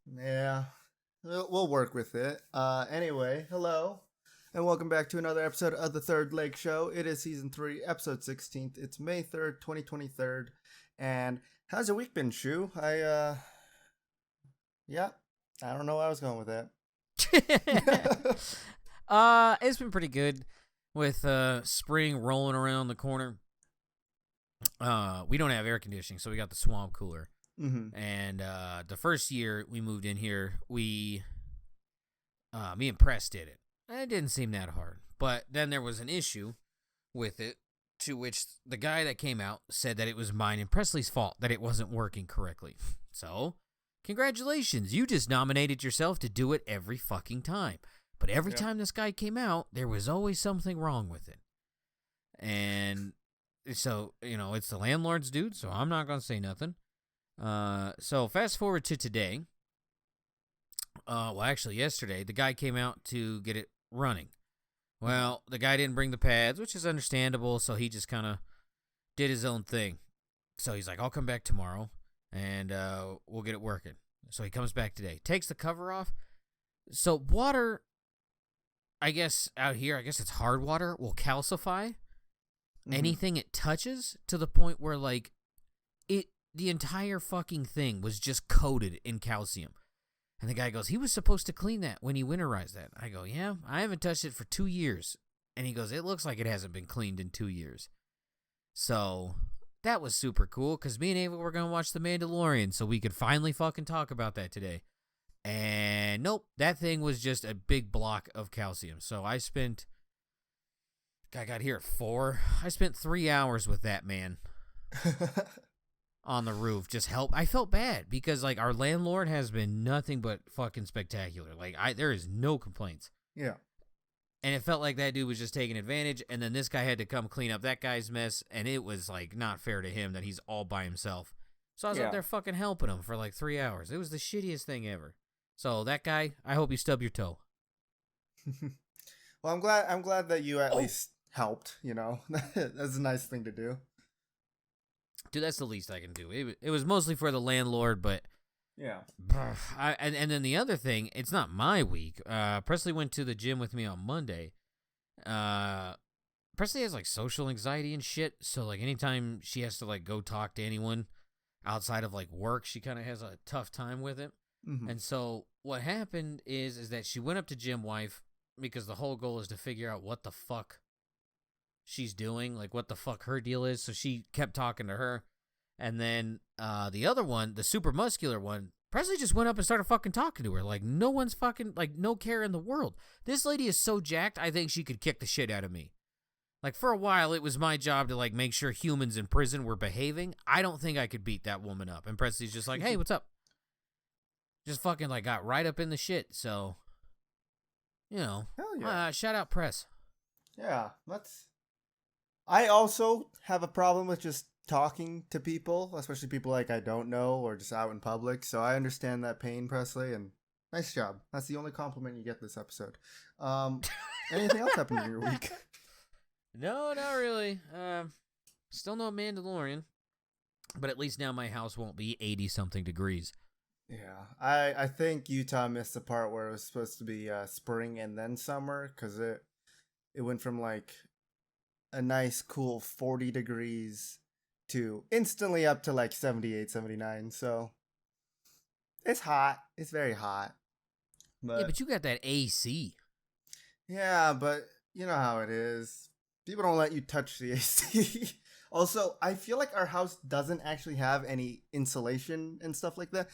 Yeah, we'll work with it. Anyway, hello, and welcome back to another episode of the Third Leg Show. It is season 3, episode 16th. It's May 3rd, 2023. And how's your week been, Shu? Yeah, I don't know where I was going with that. It's been pretty good with spring rolling around the corner. We don't have air conditioning, so we got the swamp cooler. Mm-hmm. And the first year we moved in here, me and Press did it. It didn't seem that hard, but then there was an issue with it, to which the guy that came out said that it was mine and Presley's fault that it wasn't working correctly. So, congratulations, you just nominated yourself to do it every fucking time. But every time this guy came out, there was always something wrong with it. And so, it's the landlord's dude, so I'm not going to say nothing. So fast forward to today. Actually yesterday, the guy came out to get it running. Well, the guy didn't bring the pads, which is understandable, so he just kind of did his own thing. So he's like, I'll come back tomorrow, and we'll get it working. So he comes back today, takes the cover off. So water, I guess out here, I guess it's hard water, will calcify anything it touches to the point where, like, the entire fucking thing was just coated in calcium. And the guy goes, he was supposed to clean that when he winterized that. I go, yeah, I haven't touched it for 2 years. And he goes, it looks like it hasn't been cleaned in 2 years. So that was super cool, because me and Ava were going to watch The Mandalorian, so we could finally fucking talk about that today. And nope, that thing was just a big block of calcium. So I got here at 4. I spent 3 hours with that man. On the roof, just help. I felt bad because, like, our landlord has been nothing but fucking spectacular. Like, there is no complaints. Yeah. And it felt like that dude was just taking advantage, and then this guy had to come clean up that guy's mess, and it was, like, not fair to him that he's all by himself. So I was out there fucking helping him for, like, 3 hours. It was the shittiest thing ever. So that guy, I hope you stub your toe. Well, I'm glad that you at least helped, That's a nice thing to do. Dude, that's the least I can do. It was mostly for the landlord, but yeah. And then the other thing, it's not my week. Presley went to the gym with me on Monday. Presley has, like, social anxiety and shit, so, like, anytime she has to, like, go talk to anyone outside of, like, work, she kind of has a tough time with it. Mm-hmm. And so what happened is that she went up to Gym Wife, because the whole goal is to figure out what the fuck she's doing, like what the fuck her deal is. So she kept talking to her. And then the other one, the super muscular one, Presley just went up and started fucking talking to her. Like, no one's fucking, like, no care in the world. This lady is so jacked, I think she could kick the shit out of me. Like, for a while, it was my job to, like, make sure humans in prison were behaving. I don't think I could beat that woman up. And Presley's just like, hey, what's up? Just fucking, like, got right up in the shit. So, Hell yeah. Shout out Press. Yeah, I also have a problem with just talking to people, especially people like I don't know or just out in public. So I understand that pain, Presley, and nice job. That's the only compliment you get this episode. Anything else happened in your week? No, not really. Still no Mandalorian, but at least now my house won't be 80-something degrees. Yeah, I think Utah missed the part where it was supposed to be spring and then summer, because it went from, like, a nice cool 40 degrees to instantly up to, like, 78, 79. So it's hot. It's very hot. But you got that AC. Yeah, but you know how it is. People don't let you touch the AC. Also, I feel like our house doesn't actually have any insulation and stuff like that.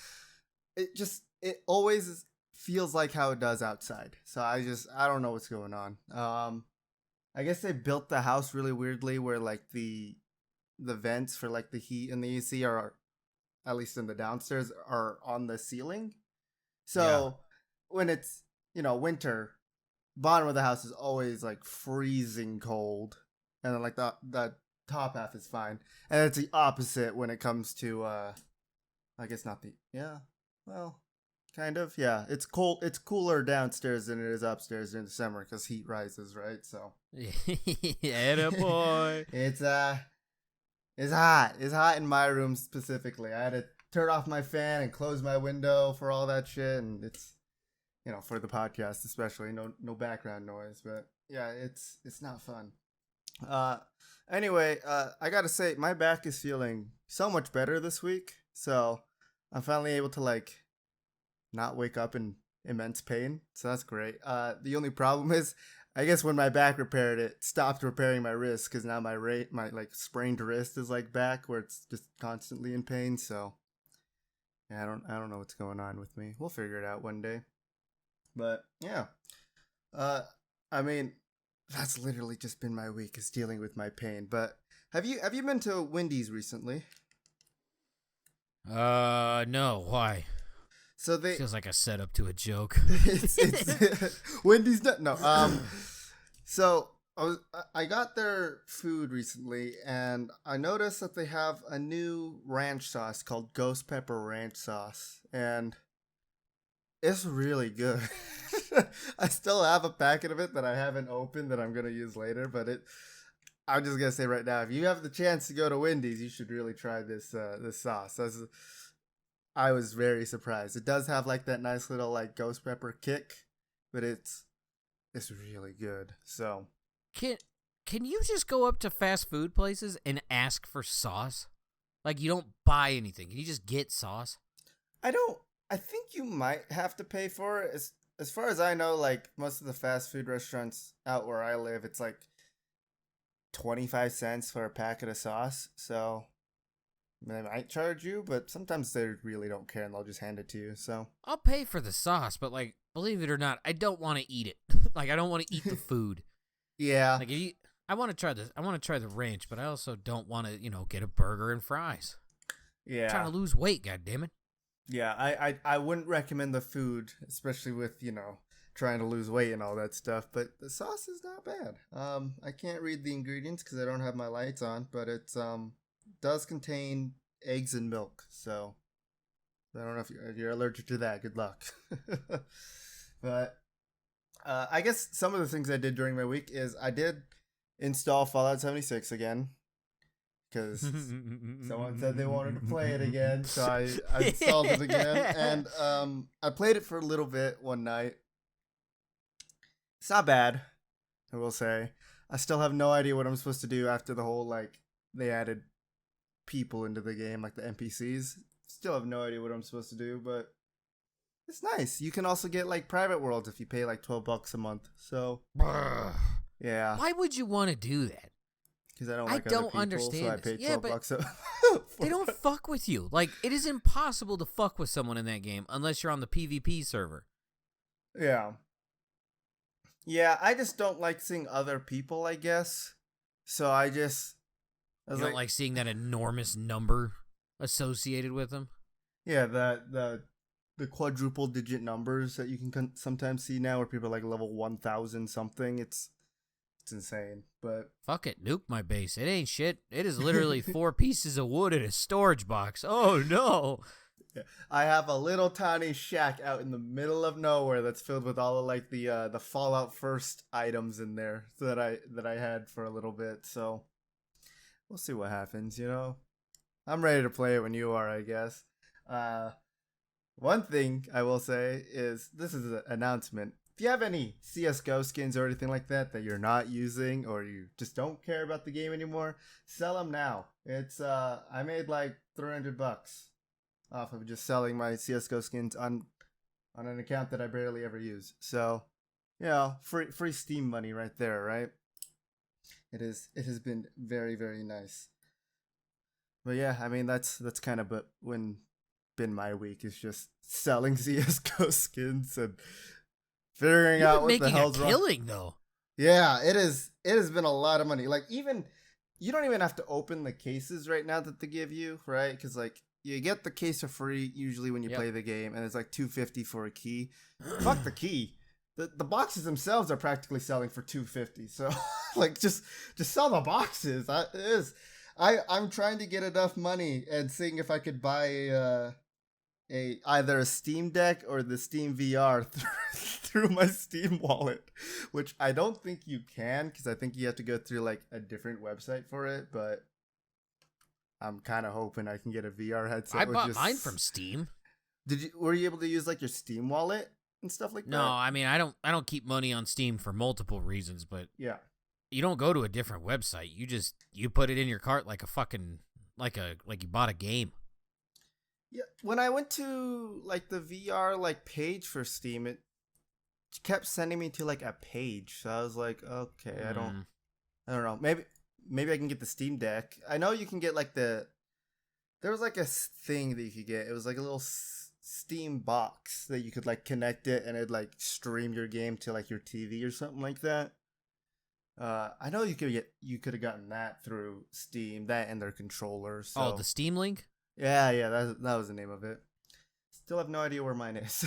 It always feels like how it does outside. So I don't know what's going on. I guess they built the house really weirdly, where, like, the vents for, like, the heat and the AC are, at least in the downstairs, are on the ceiling. So when it's, winter, bottom of the house is always, like, freezing cold, and then, like, the top half is fine. And it's the opposite when it comes to I guess not the well, kind of. Yeah, it's cold. It's cooler downstairs than it is upstairs during the summer because heat rises, right? So yeah, boy. It's hot. It's hot in my room specifically. I had to turn off my fan and close my window for all that shit, and it's for the podcast especially, no background noise. But yeah, it's not fun. Uh, anyway, I gotta say my back is feeling so much better this week, so I'm finally able to like not wake up in immense pain. So that's great. The only problem is, I guess when my back repaired, it stopped repairing my wrist because now my like sprained wrist is like back where it's just constantly in pain. So yeah, I don't know what's going on with me. We'll figure it out one day. But yeah, uh, I mean, that's literally just been my week is dealing with my pain. But have you been to Wendy's recently? No. Why? So they Feels like a setup to a joke. it's Wendy's no. So I got their food recently, and I noticed that they have a new ranch sauce called Ghost Pepper Ranch Sauce, and it's really good. I still have a packet of it that I haven't opened that I'm gonna use later, but I'm just gonna say right now, if you have the chance to go to Wendy's, you should really try this sauce. I was very surprised. It does have like that nice little like ghost pepper kick, but it's really good. So Can you just go up to fast food places and ask for sauce? Like you don't buy anything. Can you just get sauce? I don't. I think you might have to pay for it. As far as I know, like most of the fast food restaurants out where I live, it's like 25 cents for a packet of sauce. So they might charge you, but sometimes they really don't care and they'll just hand it to you. So I'll pay for the sauce, but like believe it or not, I don't want to eat it. Like I don't want to eat the food. yeah, Like I want to try this. I want to try the ranch, but I also don't want to, get a burger and fries. I'm trying yeah, to lose weight, goddammit. yeah. I wouldn't recommend the food, especially with trying to lose weight and all that stuff. But the sauce is not bad. I can't read the ingredients because I don't have my lights on, but it's does contain eggs and milk. So I don't know if you're allergic to that. Good luck. But I guess some of the things I did during my week is I did install Fallout 76 again because someone said they wanted to play it again, so I installed it again, and I played it for a little bit one night. It's not bad, I will say. I still have no idea what I'm supposed to do after the whole like they added people into the game, like the NPCs. Still have no idea what I'm supposed to do, but it's nice. You can also get like private worlds if you pay like $12 a month. So yeah, Why would you want to do that? because I don't I like don't other people, understand so I this. paid Yeah, $12 They don't fuck with you. Like it is impossible to fuck with someone in that game unless you're on the PvP server. Yeah. Yeah, I just don't like seeing other people, I guess. So I You was don't like seeing that enormous number associated with them. yeah, the quadruple digit numbers that you can sometimes see now, where people are like level 1,000 something. It's insane, but Fuck it, nuke my base. It ain't shit. It is literally 4 pieces of wood in a storage box. Oh no. yeah. I have a little tiny shack out in the middle of nowhere that's filled with all of like the Fallout First items in there that I had for a little bit. So we'll see what happens. I'm ready to play it when you are, I guess. One thing I will say is this is an announcement. If you have any CS:GO skins or anything like that that you're not using or you just don't care about the game anymore, sell them now. It's I made like $300 off of just selling my CS:GO skins on an account that I barely ever use. So, free Steam money right there, right? It has been very, very nice. But yeah, I mean that's kind of been my week is just selling CS:GO skins and figuring You've out been what the making a hell's wrong. killing though. Yeah, it is. It has been a lot of money. Like even you don't even have to open the cases right now that they give you, right? Because like you get the case for free usually when you Yep. play the game, and it's like $250 for a key. Fuck the key. The boxes themselves are practically selling for $250. So like just sell the boxes. I'm trying to get enough money and seeing if I could buy a either a Steam Deck or the Steam VR through my Steam wallet, which I don't think you can because I think you have to go through like a different website for it. But I'm kind of hoping I can get a VR headset. I bought mine from Steam. Were you able to use like your Steam wallet and stuff like No, that? I mean I don't keep money on Steam for multiple reasons, but Yeah. you don't go to a different website. You put it in your cart like a fucking like you bought a game. Yeah. When I went to like the VR like page for Steam, it kept sending me to like a page. So I was like, okay, I don't know. Maybe I can get the Steam Deck. I know you can get like there was like a thing that you could get. It was like a little Steam box that you could like connect it and it'd like stream your game to like your TV or something like that. I know you could have gotten that through Steam, that and their controllers. So. Oh, the Steam Link? Yeah, that was the name of it. Still have no idea where mine is.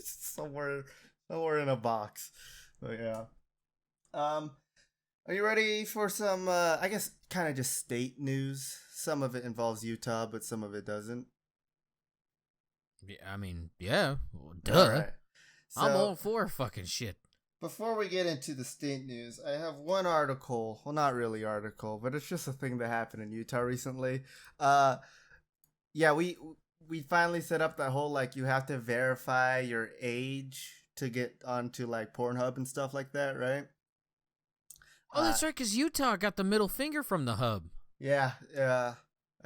somewhere in a box. But yeah. Are you ready for some I guess kind of just state news? Some of it involves Utah, but some of it doesn't. Yeah, I mean, yeah. Well, duh. All right. I'm all for fucking shit. Before we get into the state news, I have one article. Well, not really article, but it's just a thing that happened in Utah recently. Yeah, we finally set up that whole like you have to verify your age to get onto like Pornhub and stuff like that, right? Oh, that's right, because Utah got the middle finger from the hub. Yeah, I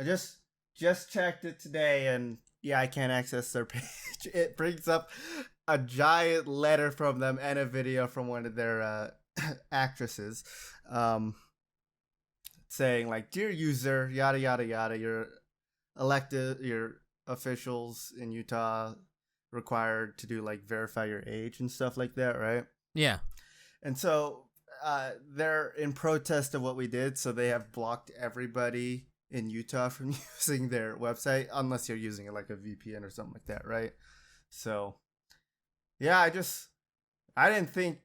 just checked it today, and yeah, I can't access their page. It brings up a giant letter from them and a video from one of their actresses, saying like, "Dear user, yada yada yada, your officials in Utah required to do like verify your age and stuff like that, right?" Yeah. And so they're in protest of what we did, so they have blocked everybody in Utah from using their website unless you're using it like a VPN or something like that, right? So yeah, I didn't think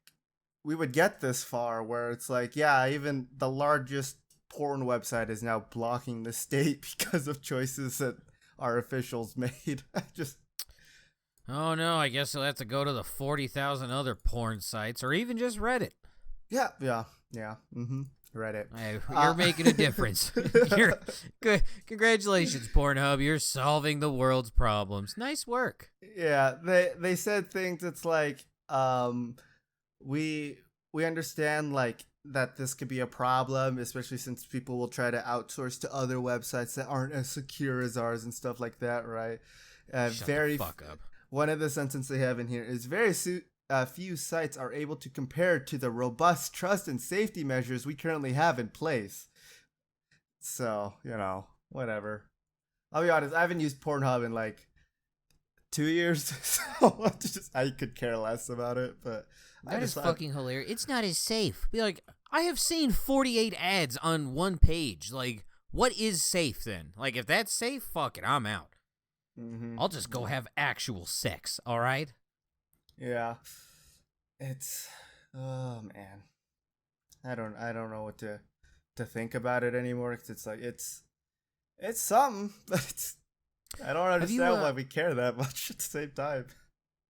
we would get this far where it's like, yeah, even the largest porn website is now blocking the state because of choices that our officials made. Oh no, I guess I'll have to go to the 40,000 other porn sites or even just Reddit. Yeah. Mm-hmm. Reddit. Hey, you're making a difference. You're good. Congratulations, Pornhub. You're solving the world's problems. Nice work. Yeah, they said things. It's like, we understand like that this could be a problem, especially since people will try to outsource to other websites that aren't as secure as ours and stuff like that, right? Shut the fuck up. One of the sentences they have in here is very few sites are able to compare to the robust trust and safety measures we currently have in place. So, whatever. I'll be honest, I haven't used Pornhub in like 2 years, so I could care less about it, but that is fucking hilarious. It's not as safe. Be like, I have seen 48 ads on one page. Like, what is safe then? Like, if that's safe, fuck it, I'm out. Mm-hmm. I'll just go have actual sex, all right? Yeah. It's oh man. I don't know what to think about it anymore, cuz it's like it's something, but I don't understand why we care that much at the same time.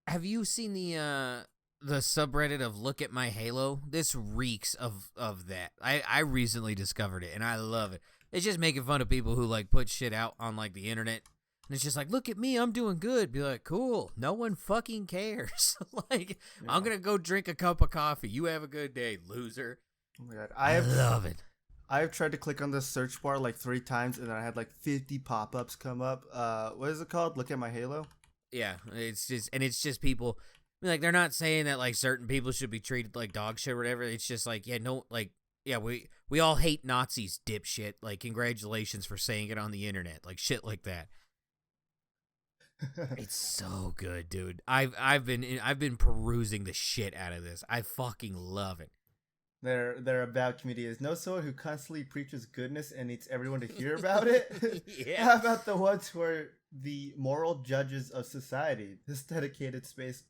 Have you seen the subreddit of Look at My Halo? This reeks of that. I recently discovered it and I love it. It's just making fun of people who like put shit out on like the internet. And it's just like, look at me, I'm doing good. Be like, cool. No one fucking cares. Like, yeah. I'm going to go drink a cup of coffee. You have a good day, loser. Oh my God. I love it. I've tried to click on the search bar like 3 times, and then I had like 50 pop-ups come up. What is it called? Look at My Halo? Yeah, it's just people. I mean, like, they're not saying that, like, certain people should be treated like dog shit or whatever. It's just like, yeah, no, like, yeah, we all hate Nazis, dipshit. Like, congratulations for saying it on the internet. Like, shit like that. It's so good, dude. I've been perusing the shit out of this. I fucking love it. Their about community is know someone who constantly preaches goodness and needs everyone to hear about it. Yeah. How about the ones who are the moral judges of society? This dedicated space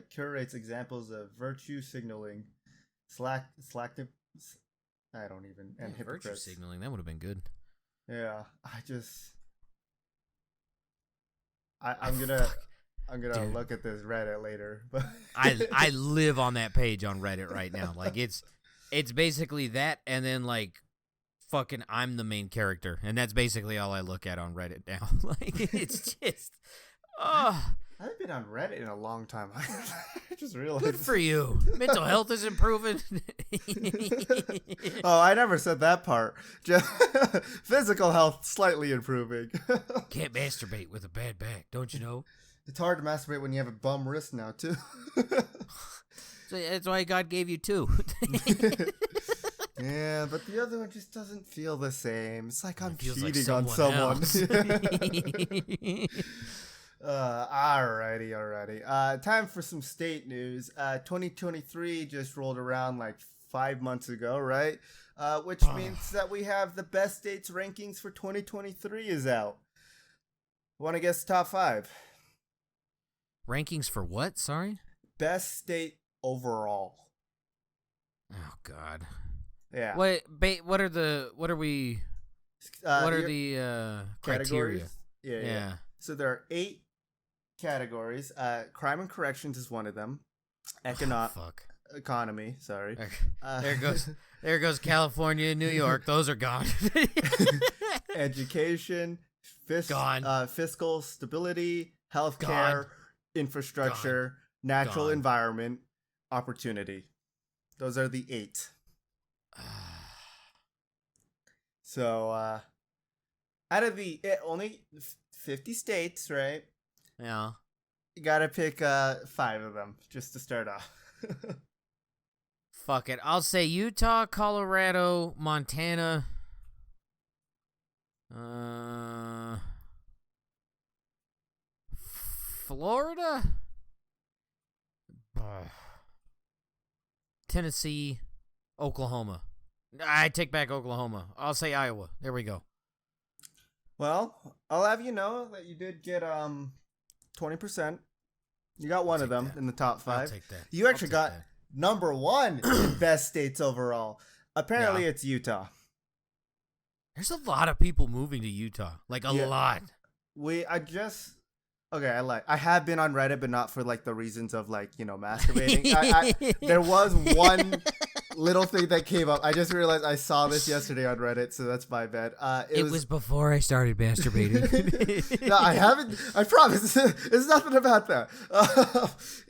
curates examples of virtue signaling, selective. I don't even and hypocrites. Virtue signaling, that would have been good. Yeah, I'm gonna look at this Reddit later, but I live on that page on Reddit right now. Like it's basically that, and then like fucking I'm the main character, and that's basically all I look at on Reddit now. Like it's just, oh, I haven't been on Reddit in a long time. I just realized. good for you. Mental health is improving. Oh, I never said that part. Just physical health slightly improving. Can't masturbate with a bad back, don't you know? It's hard to masturbate when you have a bum wrist now too. So that's why God gave you two. Yeah, but the other one just doesn't feel the same. It's like I'm feels like cheating on someone someone. else. Alrighty. Time for some state news. 2023 just rolled around like 5 months ago, right? Which means that we have the best states rankings for 2023 is out. Want to guess top 5? Rankings for what? Sorry? Best state overall. Oh God. Yeah. What are the criteria? Categories? Yeah. So there are 8 categories. Crime and corrections is one of them. Economy, sorry. There goes California and New York. Those are gone. Education, fiscal stability, healthcare, Gone. infrastructure, natural Gone. environment, opportunity. Those are the 8. So, out of the only 50 states, right? Yeah. You gotta pick 5 of them just to start off. Fuck it. I'll say Utah, Colorado, Montana. Florida? Tennessee, Oklahoma. I take back Oklahoma. I'll say Iowa. There we go. Well, I'll have you know that you did get 20%. You got one of them that. in the top 5. I'll take that. You actually got number 1 in best states overall. Apparently, it's Utah. There's a lot of people moving to Utah. Like a lot. I have been on Reddit, but not for like the reasons of like, masturbating. There was one little thing that came up. I just realized I saw this yesterday on Reddit, so that's my bad. It was before I started masturbating. No, I haven't. I promise. It's nothing about that.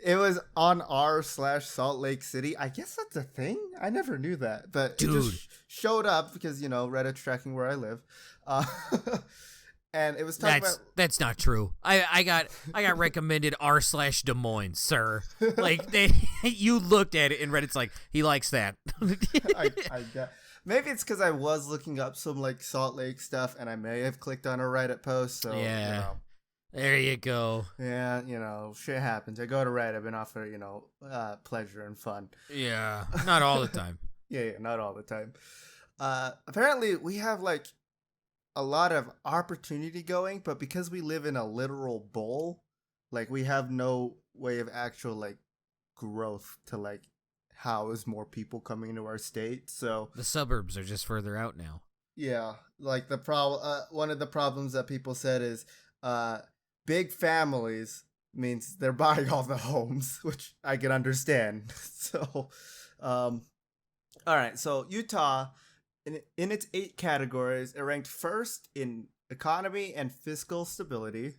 It was on r/Salt Lake City. I guess that's a thing. I never knew that, but Dude. it just showed up because Reddit's tracking where I live. And it was talking about. That's not true. I got recommended r/Des Moines, sir. Like you looked at it and Reddit's like he likes that. Maybe it's because I was looking up some like Salt Lake stuff and I may have clicked on a Reddit post. So yeah, there you go. Yeah, shit happens. I go to Reddit, I've been off for pleasure and fun. Yeah, not all the time. yeah, not all the time. Apparently, we have like a lot of opportunity going, but because we live in a literal bowl, like we have no way of actual like growth to like house more people coming into our state. So the suburbs are just further out now. Yeah, like the problem. One of the problems that people said is, big families means they're buying all the homes, which I can understand. So, all right. So Utah, in its 8 categories, it ranked first in economy and fiscal stability,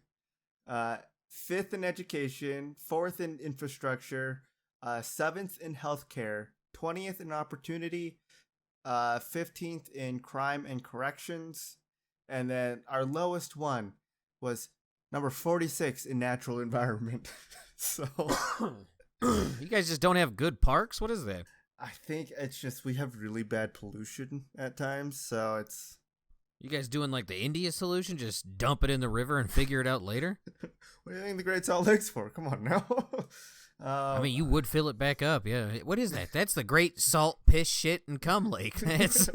5th in education, 4th in infrastructure, 7th in healthcare, 20th in opportunity, 15th in crime and corrections, and then our lowest one was number 46 in natural environment. So you guys just don't have good parks? What is that? I think it's just we have really bad pollution at times, so it's... You guys doing like the India solution? Just dump it in the river and figure it out later? What do you think the Great Salt Lake's for? Come on now. I mean, you would fill it back up, yeah. What is that? That's the Great Salt Piss Shit and Cum Lake. That's...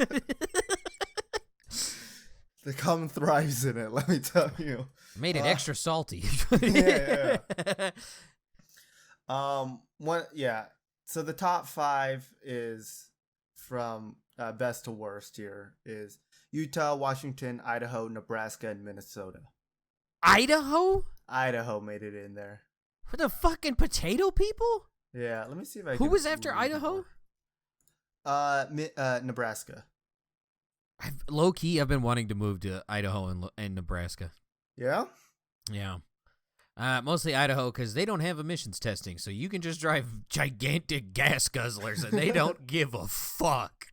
The cum thrives in it, let me tell you. Made it extra salty. yeah. So the top 5 is from best to worst here is Utah, Washington, Idaho, Nebraska, and Minnesota. Idaho? Idaho made it in there. For the fucking potato people? Yeah, let me see if I Who can was after Idaho? Nebraska. Low key, I've been wanting to move to Idaho and Nebraska. Yeah. Yeah. Mostly Idaho because they don't have emissions testing, so you can just drive gigantic gas guzzlers and they don't give a fuck.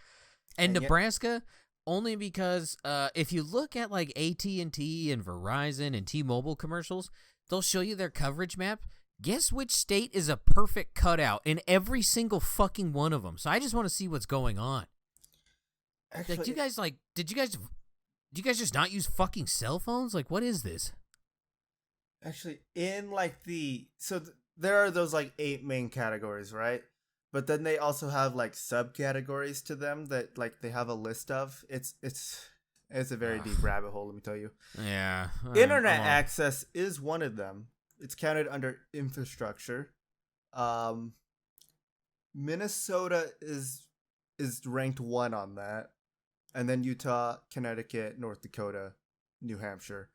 And Nebraska, only because if you look at like AT&T and Verizon and T-Mobile commercials, they'll show you their coverage map. Guess which state is a perfect cutout in every single fucking one of them. So I just want to see what's going on. Actually, like, did you guys just not use fucking cell phones? Like, what is this? Actually, in like there are those like 8 main categories, right? But then they also have like subcategories to them that like they have a list of. It's a very deep rabbit hole, let me tell you. Yeah. Internet access is one of them. It's counted under infrastructure. Minnesota is ranked 1 on that. And then Utah, Connecticut, North Dakota, New Hampshire.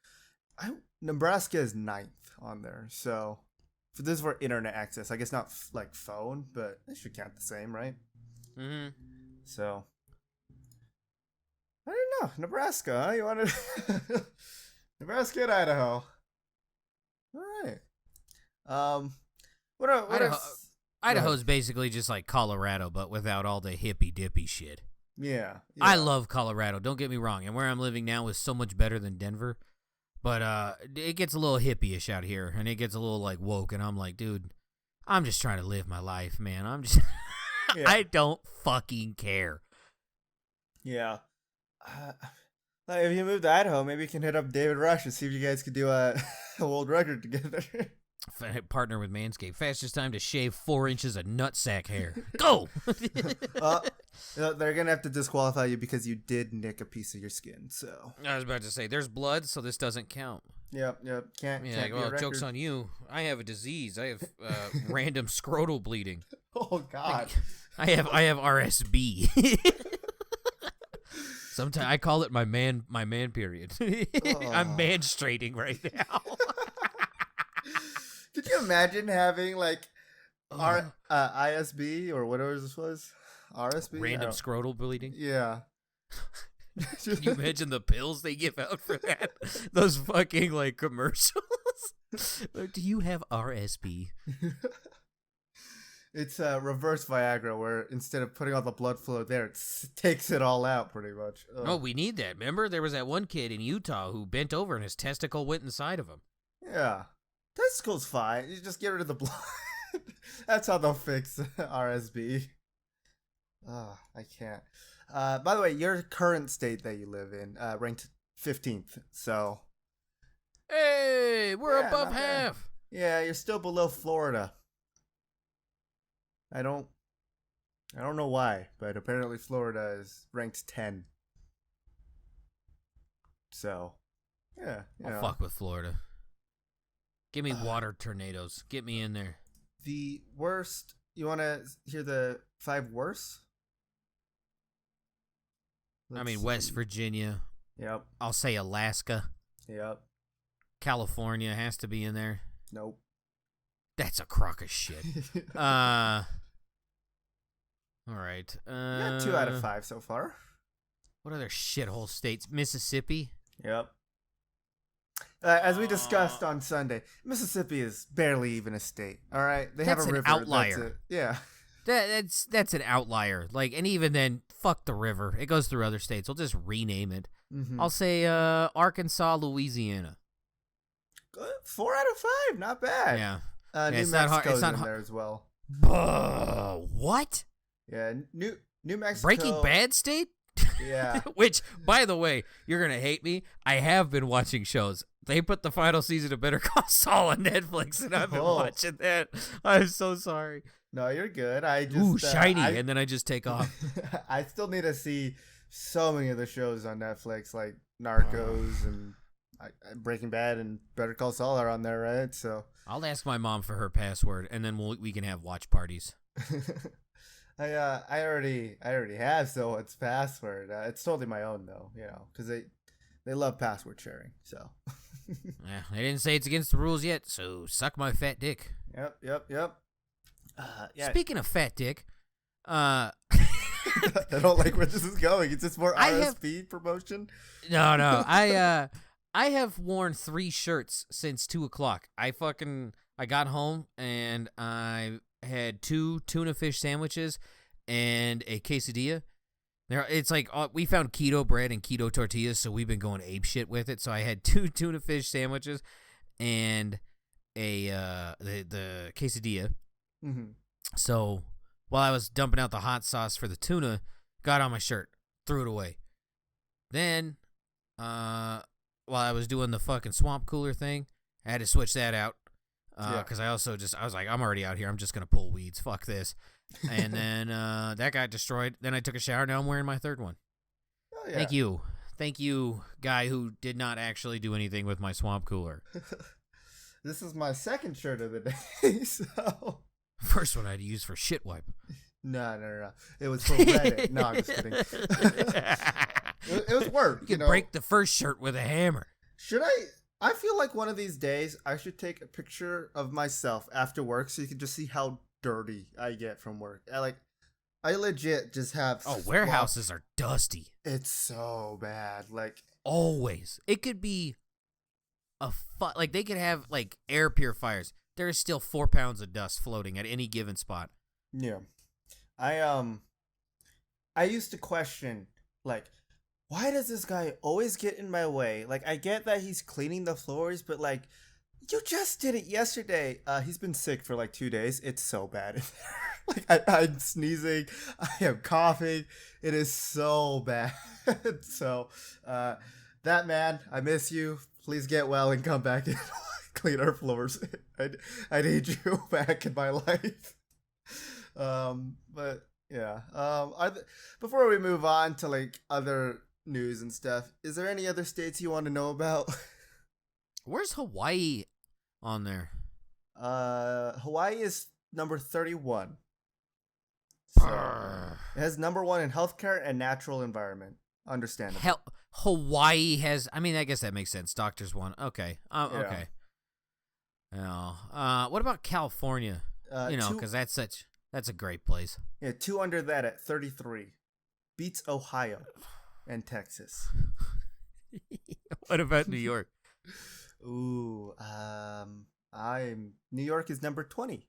Nebraska is 9th on there. So this is for internet access. I guess not like phone, but it should count the same, right? Mm-hmm. So I don't know. Nebraska, huh? You want to Nebraska and Idaho. All right. Idaho's basically just like Colorado, but without all the hippy dippy shit. Yeah. I love Colorado. Don't get me wrong, and where I'm living now is so much better than Denver. But it gets a little hippie-ish out here, and it gets a little like woke, and I'm like, dude, I'm just trying to live my life, man. I'm just, I don't fucking care. Yeah. Like if you move to Idaho, maybe you can hit up David Rush and see if you guys could do a world record together. Partner with Manscaped. Fastest time to shave 4 inches of nutsack hair. Go! They're going to have to disqualify you because you did nick a piece of your skin, so. I was about to say, there's blood, so this doesn't count. Yep. Can't be a record. Joke's on you. I have a disease. I have random scrotal bleeding. Oh, God. I have RSB. Sometimes I call it my man period. I'm man-straighting right now. Could you imagine having like ISB or whatever this was? RSB? Random scrotal bleeding? Yeah. Can you imagine the pills they give out for that? Those fucking like commercials. Do you have RSB? It's reverse Viagra, where instead of putting all the blood flow there, it takes it all out pretty much. Ugh. Oh, we need that. Remember, there was that one kid in Utah who bent over and his testicle went inside of him. Yeah. Testicle's fine. You just get rid of the blood. That's how they'll fix RSB. Oh, I can't. By the way, your current state that you live in ranked 15th. So, hey, we're above half. Yeah, you're still below Florida. I don't know why, but apparently Florida is ranked 10. So, yeah. I'll fuck with Florida. Give me water tornadoes. Get me in there. The worst. You want to hear the 5 worst? West Virginia. Yep. I'll say Alaska. Yep. California has to be in there. Nope. That's a crock of shit. All right. You got 2 out of 5 so far. What other shithole states? Mississippi? Yep. As we discussed on Sunday, Mississippi is barely even a state. All right, they have a river. That's an outlier. That's it. Yeah. That's an outlier. Like, and even then, fuck the river. It goes through other states. We'll just rename it. Mm-hmm. I'll say Arkansas, Louisiana. Good. 4 out of 5, not bad. Yeah. New Mexico's in there as well. What? Yeah, New Mexico. Breaking Bad state? Yeah. Which, by the way, you're going to hate me. I have been watching shows. They put the final season of Better Call Saul on Netflix, and I've been watching that. I'm so sorry. No, you're good. I just shiny, and then I just take off. I still need to see so many of the shows on Netflix, like Narcos and Breaking Bad and Better Call Saul are on there, right? So I'll ask my mom for her password, and then we can have watch parties. I already have, so it's password. It's totally my own though, because they love password sharing. So yeah, they didn't say it's against the rules yet, so suck my fat dick. Yep. Yeah. Speaking of fat dick, I don't like where this is going. It's just more RSP promotion. No. I have worn 3 shirts since 2:00. I got home and I had 2 tuna fish sandwiches and a quesadilla. It's like we found keto bread and keto tortillas, so we've been going ape shit with it. So I had 2 tuna fish sandwiches and the quesadilla. Mm-hmm. So while I was dumping out the hot sauce for the tuna, got on my shirt, threw it away. Then, while I was doing the fucking swamp cooler thing, I had to switch that out. Because I was like, I'm already out here. I'm just going to pull weeds. Fuck this. And then that got destroyed. Then I took a shower. Now I'm wearing my 3rd one. Oh, yeah. Thank you. Thank you, guy who did not actually do anything with my swamp cooler. This is my 2nd shirt of the day, so... First one I had to use for shit wipe. No. It was for Reddit. No, I'm just kidding. It was work. You could break the first shirt with a hammer. Should I feel like one of these days I should take a picture of myself after work so you can just see how dirty I get from work. I legit just have... Oh, warehouses are dusty. It's so bad. Like... Always. It could be like they could have like air purifiers. There is still 4 pounds of dust floating at any given spot. Yeah. I used to question, like, why does this guy always get in my way? Like, I get that he's cleaning the floors, but like, you just did it yesterday. He's been sick for like 2 days. It's so bad in there. Like, I'm sneezing. I am coughing. It is so bad. So, that man, I miss you. Please get well and come back and clean our floors. I need you back in my life. But yeah. Before we move on to like other news and stuff, is there any other states you want to know about? Where's Hawaii on there? Hawaii is number 31. So it has number 1 in healthcare and natural environment. Understandable. Hawaii has. I mean, I guess that makes sense. Doctors won. Okay. Yeah. Okay. What about California? Because that's a great place. Yeah, 2 under that at 33. Beats Ohio and Texas. What about New York? Ooh, New York is number 20.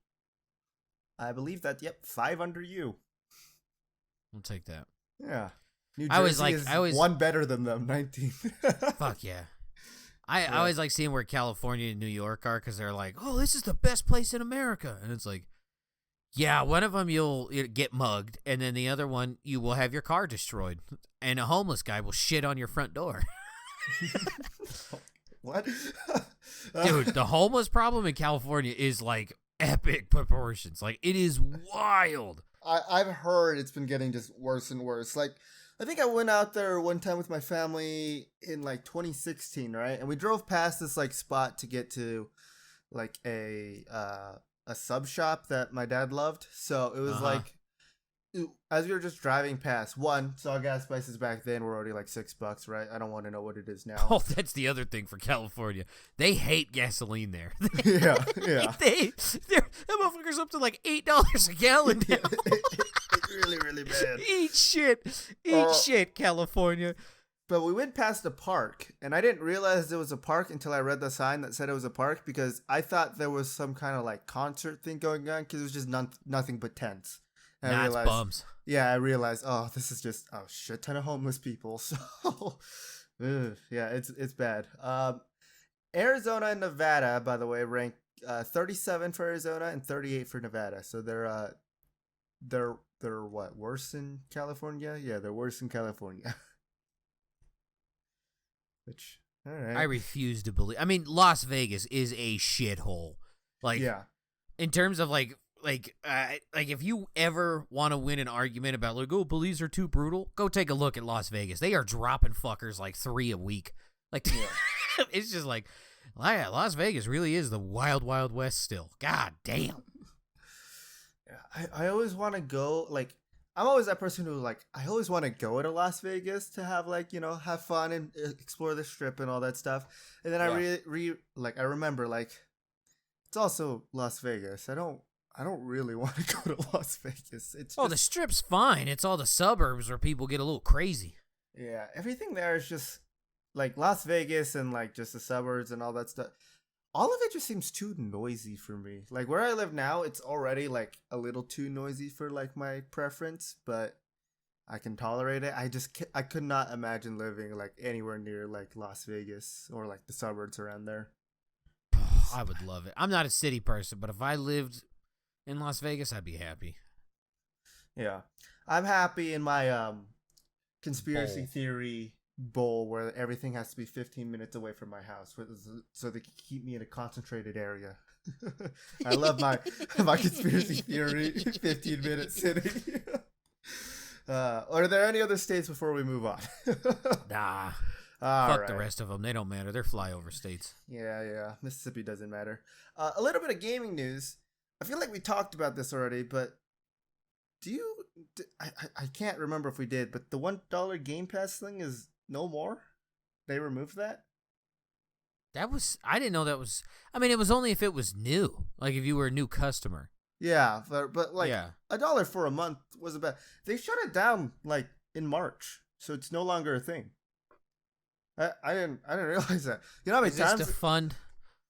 I believe that. Yep, 5 under you. I'll take that. Yeah. New Jersey is one better than them, 19. Fuck yeah. I always like seeing where California and New York are because they're like, oh, this is the best place in America. And it's like, yeah, one of them you'll get mugged, and then the other one you will have your car destroyed, and a homeless guy will shit on your front door. What? Dude, the homeless problem in California is like epic proportions. Like, it is wild. I've heard it's been getting just worse and worse. Like, I think I went out there one time with my family in like 2016, right? And we drove past this like spot to get to like a sub shop that my dad loved. So it was like, as we were just driving past, saw gas prices back then were already like $6, right? I don't want to know what it is now. Oh, that's the other thing for California. They hate gasoline there. Yeah. That motherfucker's up to like $8 a gallon now. It's really, really bad. Eat shit, California. But we went past a park, and I didn't realize there was a park until I read the sign that said it was a park, because I thought there was some kind of like concert thing going on, because it was just nothing but tents. And it's bums. Yeah, I realized, this is just a shit ton of homeless people. So, yeah, it's bad. Arizona and Nevada, by the way, rank 37 for Arizona and 38 for Nevada. So they're what, worse in California? Yeah, they're worse in California. Which, all right. I refuse to believe. I mean, Las Vegas is a shithole. Like, yeah. In terms of like if you ever want to win an argument about like, oh, police are too brutal, go take a look at Las Vegas. They are dropping fuckers like 3 a week. Like, yeah. It's just like, Las Vegas really is the wild, wild west still. God damn. Yeah, I always want to go, like, I'm always that person who, like, I always want to go to Las Vegas to have, like, have fun and explore the strip and all that stuff. And then I remember, like, it's also Las Vegas. I don't I don't really want to go to Las Vegas. It's Oh, the just Strip's fine. It's all the suburbs where people get a little crazy. yeah, everything there is just like Las Vegas and like just the suburbs and all that stuff. All of it just seems too noisy for me. Like where I live now, it's already like a little too noisy for like my preference, but I can tolerate it. I could not imagine living like anywhere near like Las Vegas or like the suburbs around there. I would love it. I'm not a city person, but if I lived in Las Vegas, I'd be happy. Yeah. I'm happy in my conspiracy Bowl. theory bowl where everything has to be 15 minutes away from my house so they can keep me in a concentrated area. I love my my conspiracy theory 15-minute city. Are there any other states before we move on? Nah. All Fuck right. the rest of them. They don't matter. They're flyover states. Yeah. Mississippi doesn't matter. A little bit of gaming news. I feel like we talked about this already, but I can't remember if we did, but the $1 Game Pass thing is no more? They removed that? I didn't know that was, I mean, it was only if it was new. Like if you were a new customer. Yeah, but like Yeah. $1 for a month was about. They shut it down like in March, so it's no longer a thing. I didn't realize that. You know how many Is this times to fund?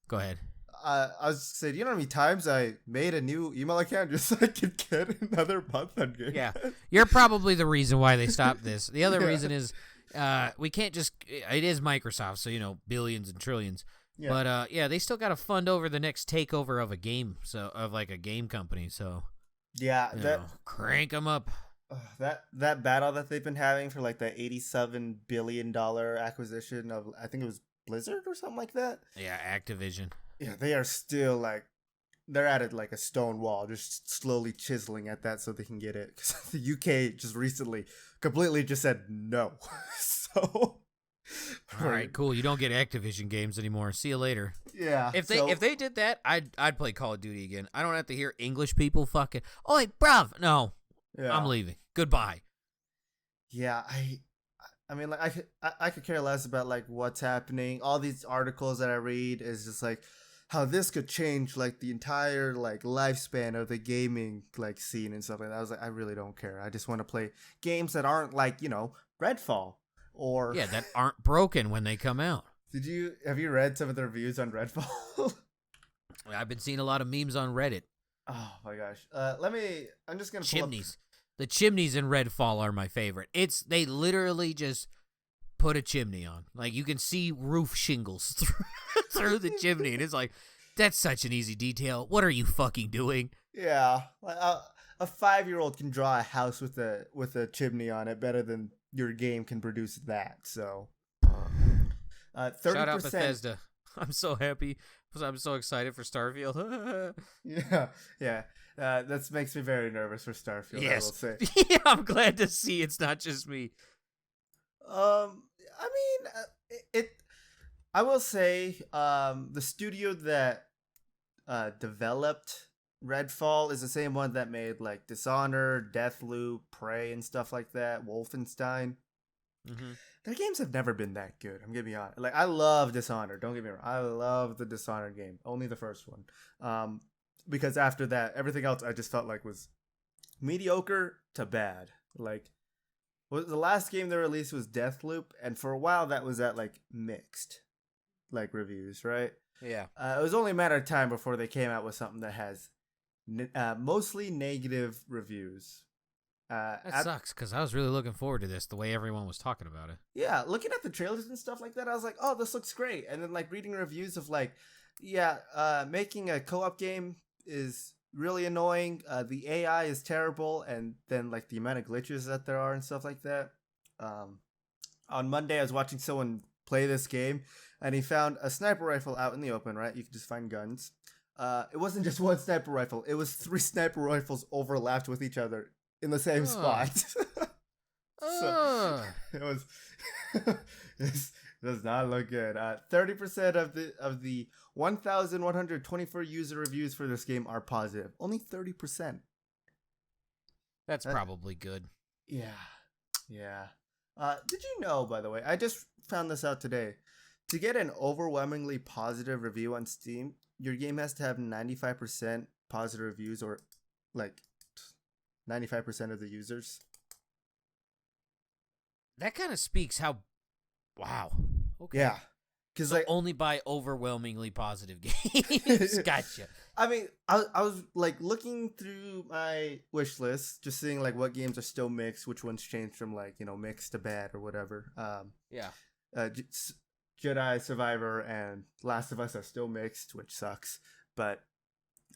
Go ahead. I was saying, you know how many times I made a new email account just so I could get another month on Game Yeah. Pass? You're probably the reason why they stopped this. The other Yeah. reason is we can't just, it is Microsoft, so, billions and trillions. Yeah. But, they still got to fund over the next takeover of a game, of like a game company. So, Yeah, crank them up. that battle that they've been having for like the $87 billion acquisition of, I think it was Blizzard or something like that. Yeah, Activision. Yeah, they are still like, they're at it like a stone wall, just slowly chiseling at that so they can get it. Because the UK just recently completely just said no. So, All right, cool. You don't get Activision games anymore. See you later. yeah. If so- they did that, I'd play Call of Duty again. I don't have to hear English people fucking. Oi, bruv. No, yeah. I'm leaving. Goodbye. Yeah, I mean, like I could care less about like what's happening. All these articles that I read is just like how this could change like the entire like lifespan of the gaming like scene and stuff like that. I was like, I really don't care. I just want to play games that aren't like Redfall or Yeah, that aren't broken when they come out. Have you read some of the reviews on Redfall? I've been seeing a lot of memes on Reddit. Oh my gosh. I'm just gonna pull Chimneys. The chimneys in Redfall are my favorite. They literally just put a chimney on. Like you can see roof shingles through the chimney, and it's like that's such an easy detail. What are you fucking doing? Yeah, like a 5-year-old can draw a house with a chimney on it better than your game can produce that. So, 30%. Shout out Bethesda. I'm so happy because I'm so excited for Starfield. Yeah. That makes me very nervous for Starfield. Yes. I will say. Yeah, I'm glad to see it's not just me. I mean, I will say, the studio that developed Redfall is the same one that made like Dishonored, Deathloop, Prey, and stuff like that. Wolfenstein. Mm-hmm. Their games have never been that good. I'm gonna be honest. Like I love Dishonored. Don't get me wrong. I love the Dishonored game. Only the first one. Because after that, everything else I just felt like was mediocre to bad. Like, the last game they released was Deathloop, and for a while that was at like mixed, like reviews, right? Yeah. It was only a matter of time before they came out with something that has mostly negative reviews. That sucks because I was really looking forward to this. The way everyone was talking about it. Yeah, looking at the trailers and stuff like that, I was like, oh, this looks great. And then like reading reviews of like, making a co-op game is really annoying. The AI is terrible, and then like the amount of glitches that there are and stuff like that. On Monday, I was watching someone play this game, and he found a sniper rifle out in the open. Right, you can just find guns. It wasn't just one sniper rifle; it was 3 sniper rifles overlapped with each other in the same spot. So it was. This does not look good. 30% of the 1,124 user reviews for this game are positive. Only 30%. That's probably good. Yeah. Did you know, by the way, I just found this out today. To get an overwhelmingly positive review on Steam, your game has to have 95% positive reviews, or like 95% of the users. That kind of speaks how. Wow. Okay. Yeah, because So like only buy overwhelmingly positive games. Gotcha. I mean, I was like looking through my wish list, just seeing like what games are still mixed, which ones changed from like mixed to bad or whatever. Yeah. Jedi Survivor and Last of Us are still mixed, which sucks. But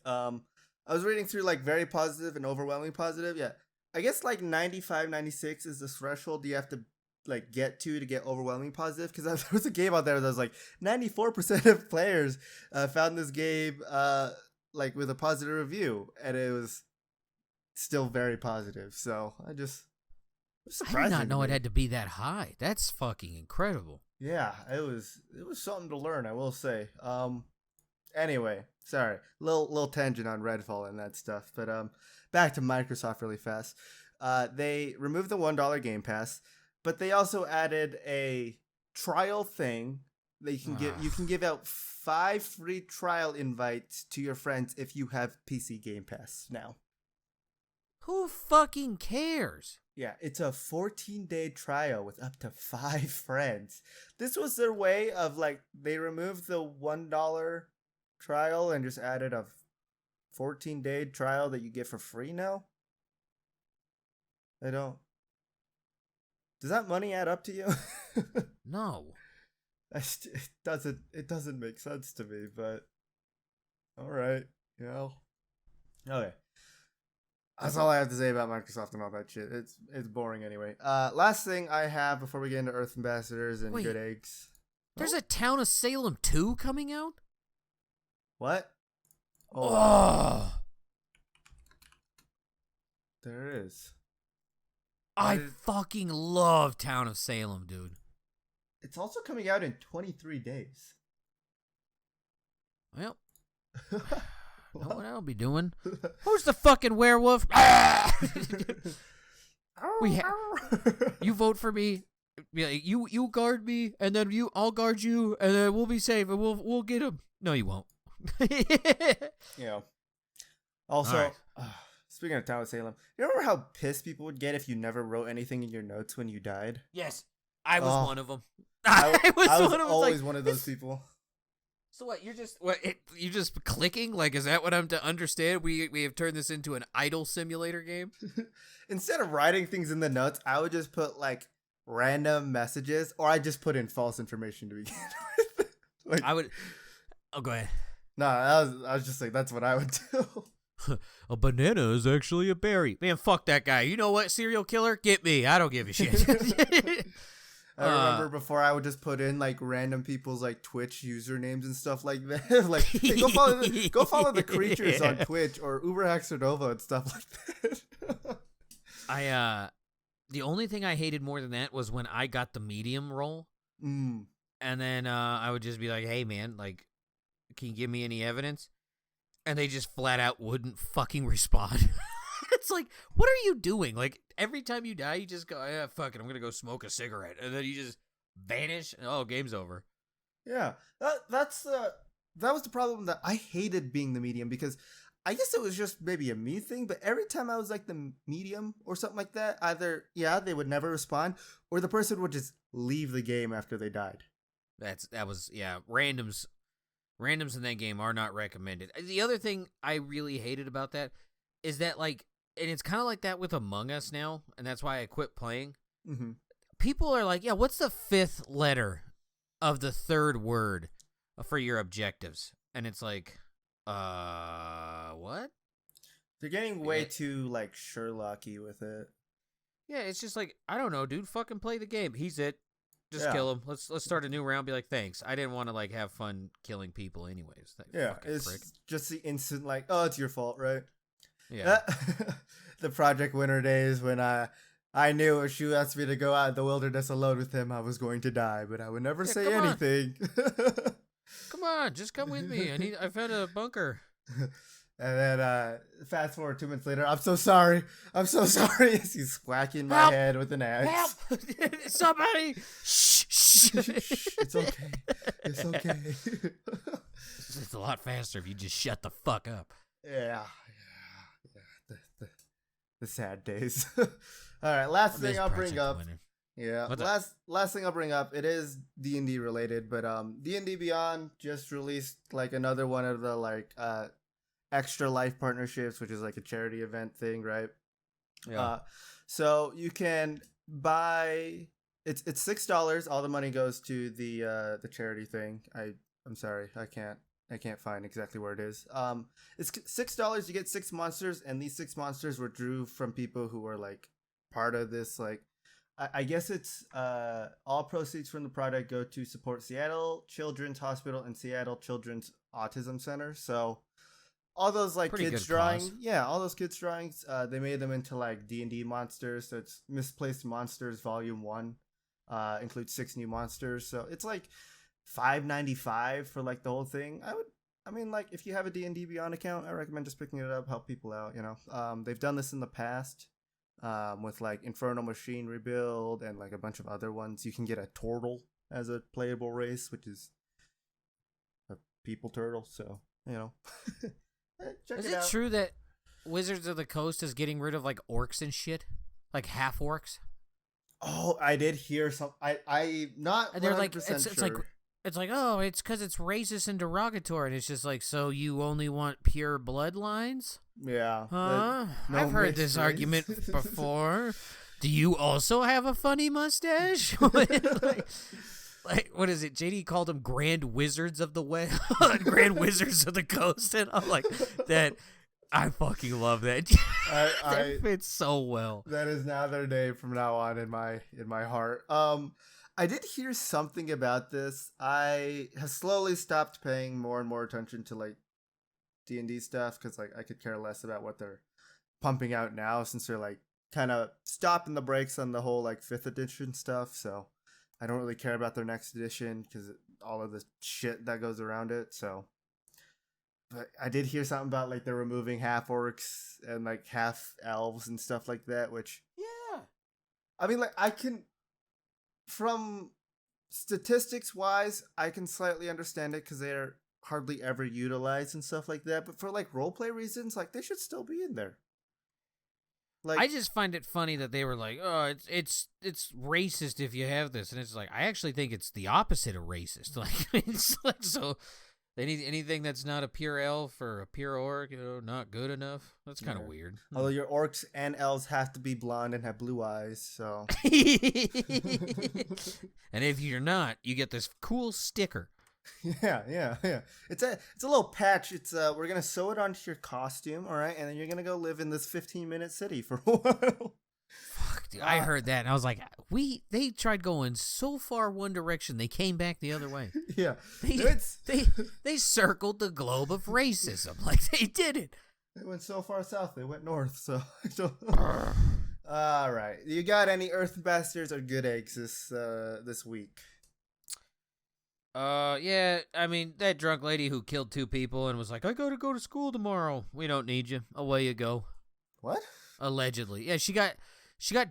I was reading through like very positive and overwhelmingly positive. Yeah, I guess like 95, 96 is the threshold you have to like get to get overwhelmingly positive, because there was a game out there that was like 94% of players found this game like with a positive review, and it was still very positive. So I did not know it had to be that high. That's fucking incredible. Yeah, it was something to learn, I will say. Anyway, sorry, little tangent on Redfall and that stuff, but back to Microsoft really fast. They removed the $1 Game Pass, but they also added a trial thing. You can give out 5 free trial invites to your friends if you have PC Game Pass now. Who fucking cares? Yeah, it's a 14-day trial with up to 5 friends. This was their way of like, they removed the $1 trial and just added a 14-day trial that you get for free now. I don't. Does that money add up to you? No. It doesn't make sense to me, but all right, okay. That's all I have to say about Microsoft and all that shit. It's boring anyway. Last thing I have before we get into Earth Ambassadors and Good Eggs. There's a Town of Salem 2 coming out? What? Oh. There is. I fucking love Town of Salem, dude. It's also coming out in 23 days. Well, know what I'll be doing. Who's the fucking werewolf? You vote for me. You guard me, and then I'll guard you, and then we'll be safe, and we'll get him. No, you won't. Yeah. Also, right. Speaking of Town of Salem, you remember how pissed people would get if you never wrote anything in your notes when you died? Yes, I was one of them. I was one of them. always one of those people. So what? You're just clicking? Like, is that what I'm to understand? We have turned this into an idle simulator game. Instead of writing things in the notes, I would just put like random messages, or I just put in false information to begin with. Like, I would. Oh, go ahead. No, I was just like, that's what I would do. A banana is actually a berry. Man, fuck that guy. You know what? Serial killer? Get me. I don't give a shit. I remember before I would just put in like random people's like Twitch usernames and stuff like that. Like, hey, go follow the creatures on Twitch or UberHaxernova and stuff like that. The only thing I hated more than that was when I got the medium role. Mm. And then I would just be like, hey man, like, can you give me any evidence? And they just flat out wouldn't fucking respond. It's like, what are you doing? Like, every time you die, you just go, yeah, fuck it, I'm gonna go smoke a cigarette. And then you just vanish, and game's over. Yeah, that was the problem, that I hated being the medium, because I guess it was just maybe a me thing, but every time I was like the medium or something like that, either, they would never respond, or the person would just leave the game after they died. Randoms in that game are not recommended. The other thing I really hated about that is that, like, and it's kind of like that with Among Us now, and that's why I quit playing. Mm-hmm. People are like, yeah, what's the 5th letter of the 3rd word for your objectives? And it's like, what? They're getting way too, like, Sherlocky with it. Yeah, it's just like, I don't know, dude, fucking play the game. He's it. Just kill him. Let's start a new round. Be like, thanks. I didn't want to like have fun killing people anyways. It's just the instant like, oh, it's your fault, right? Yeah. The Project Winter days when I knew if she asked me to go out in the wilderness alone with him, I was going to die, but I would never say anything. Come on, just come with me. I found a bunker. And then fast forward 2 minutes later, I'm so sorry. As he's whacking my head with an axe. Help! Somebody! Shh. It's okay. It's a lot faster if you just shut the fuck up. Yeah, yeah. The sad days. All right, last thing This I'll bring project up. winner. Yeah, What's up? last thing I'll bring up. It is D&D related, but D&D Beyond just released like another one of the like extra life partnerships, which is like a charity event thing, right? Yeah. Uh, so you can buy. It's $6. All the money goes to the charity thing. I'm sorry, I can't find exactly where it is. It's $6. You get 6 monsters, and these 6 monsters were drew from people who were like part of this. Like, I guess it's all proceeds from the product go to support Seattle Children's Hospital and Seattle Children's Autism Center. So all those like Pretty kids good drawing, cause. yeah, all those kids drawings, they made them into like D&D monsters. So it's Misplaced Monsters Volume 1, includes 6 new monsters. So it's like $5.95 for like the whole thing. I mean, like if you have a D&D Beyond account, I recommend just picking it up, help people out, you know. They've done this in the past, with like Infernal Machine Rebuild and like a bunch of other ones. You can get a turtle as a playable race, which is a people turtle, so, you know. Check Is it it out. true that Wizards of the Coast is getting rid of like orcs and shit, like half orcs? Oh, I did hear some. I not And one they're hundred like, percent it's like sure. it's like, oh, it's because it's racist and derogatory, and it's just like, so you only want pure bloodlines? Yeah, Huh? no I've heard mixed this race. argument before. Do you also have a funny mustache? like, what is it? JD called them Grand Wizards of the West, Grand Wizards of the Coast, and I'm like, that. I fucking love that. That I fits so well. that is now their name from now on in my heart. I did hear something about this. I have slowly stopped paying more and more attention to like D&D stuff because like I could care less about what they're pumping out now since they're like kind of stopping the brakes on the whole like 5th edition stuff. So I don't really care about their next edition because all of the shit that goes around it. So, but I did hear something about like they're removing half orcs and like half elves and stuff like that. Which, Yeah. I mean, like I can, from statistics wise, I can slightly understand it because they're hardly ever utilized and stuff like that. But for like roleplay reasons, like they should still be in there. Like, I just find it funny that they were like, "Oh, it's racist if you have this," and it's like I actually think it's the opposite of racist. Like it's like so they need anything that's not a pure elf or a pure orc, not good enough. That's kind of yeah. weird. Although your orcs and elves have to be blonde and have blue eyes, so. And if you're not, you get this cool sticker. Yeah. It's a little patch. It's we're gonna sew it onto your costume, all right, and then you're gonna go live in this 15-minute city for a while. Fuck, dude, I heard that and I was like, they tried going so far one direction, they came back the other way. Yeah, They it's they circled the globe of racism. Like they did it. they went so far south, they went north. So, all right, you got any Earth Bastards or Good Eggs this week? Yeah, I mean, that drunk lady who killed 2 people and was like, I gotta go to school tomorrow. We don't need you. Away you go. What? Allegedly. Yeah, she got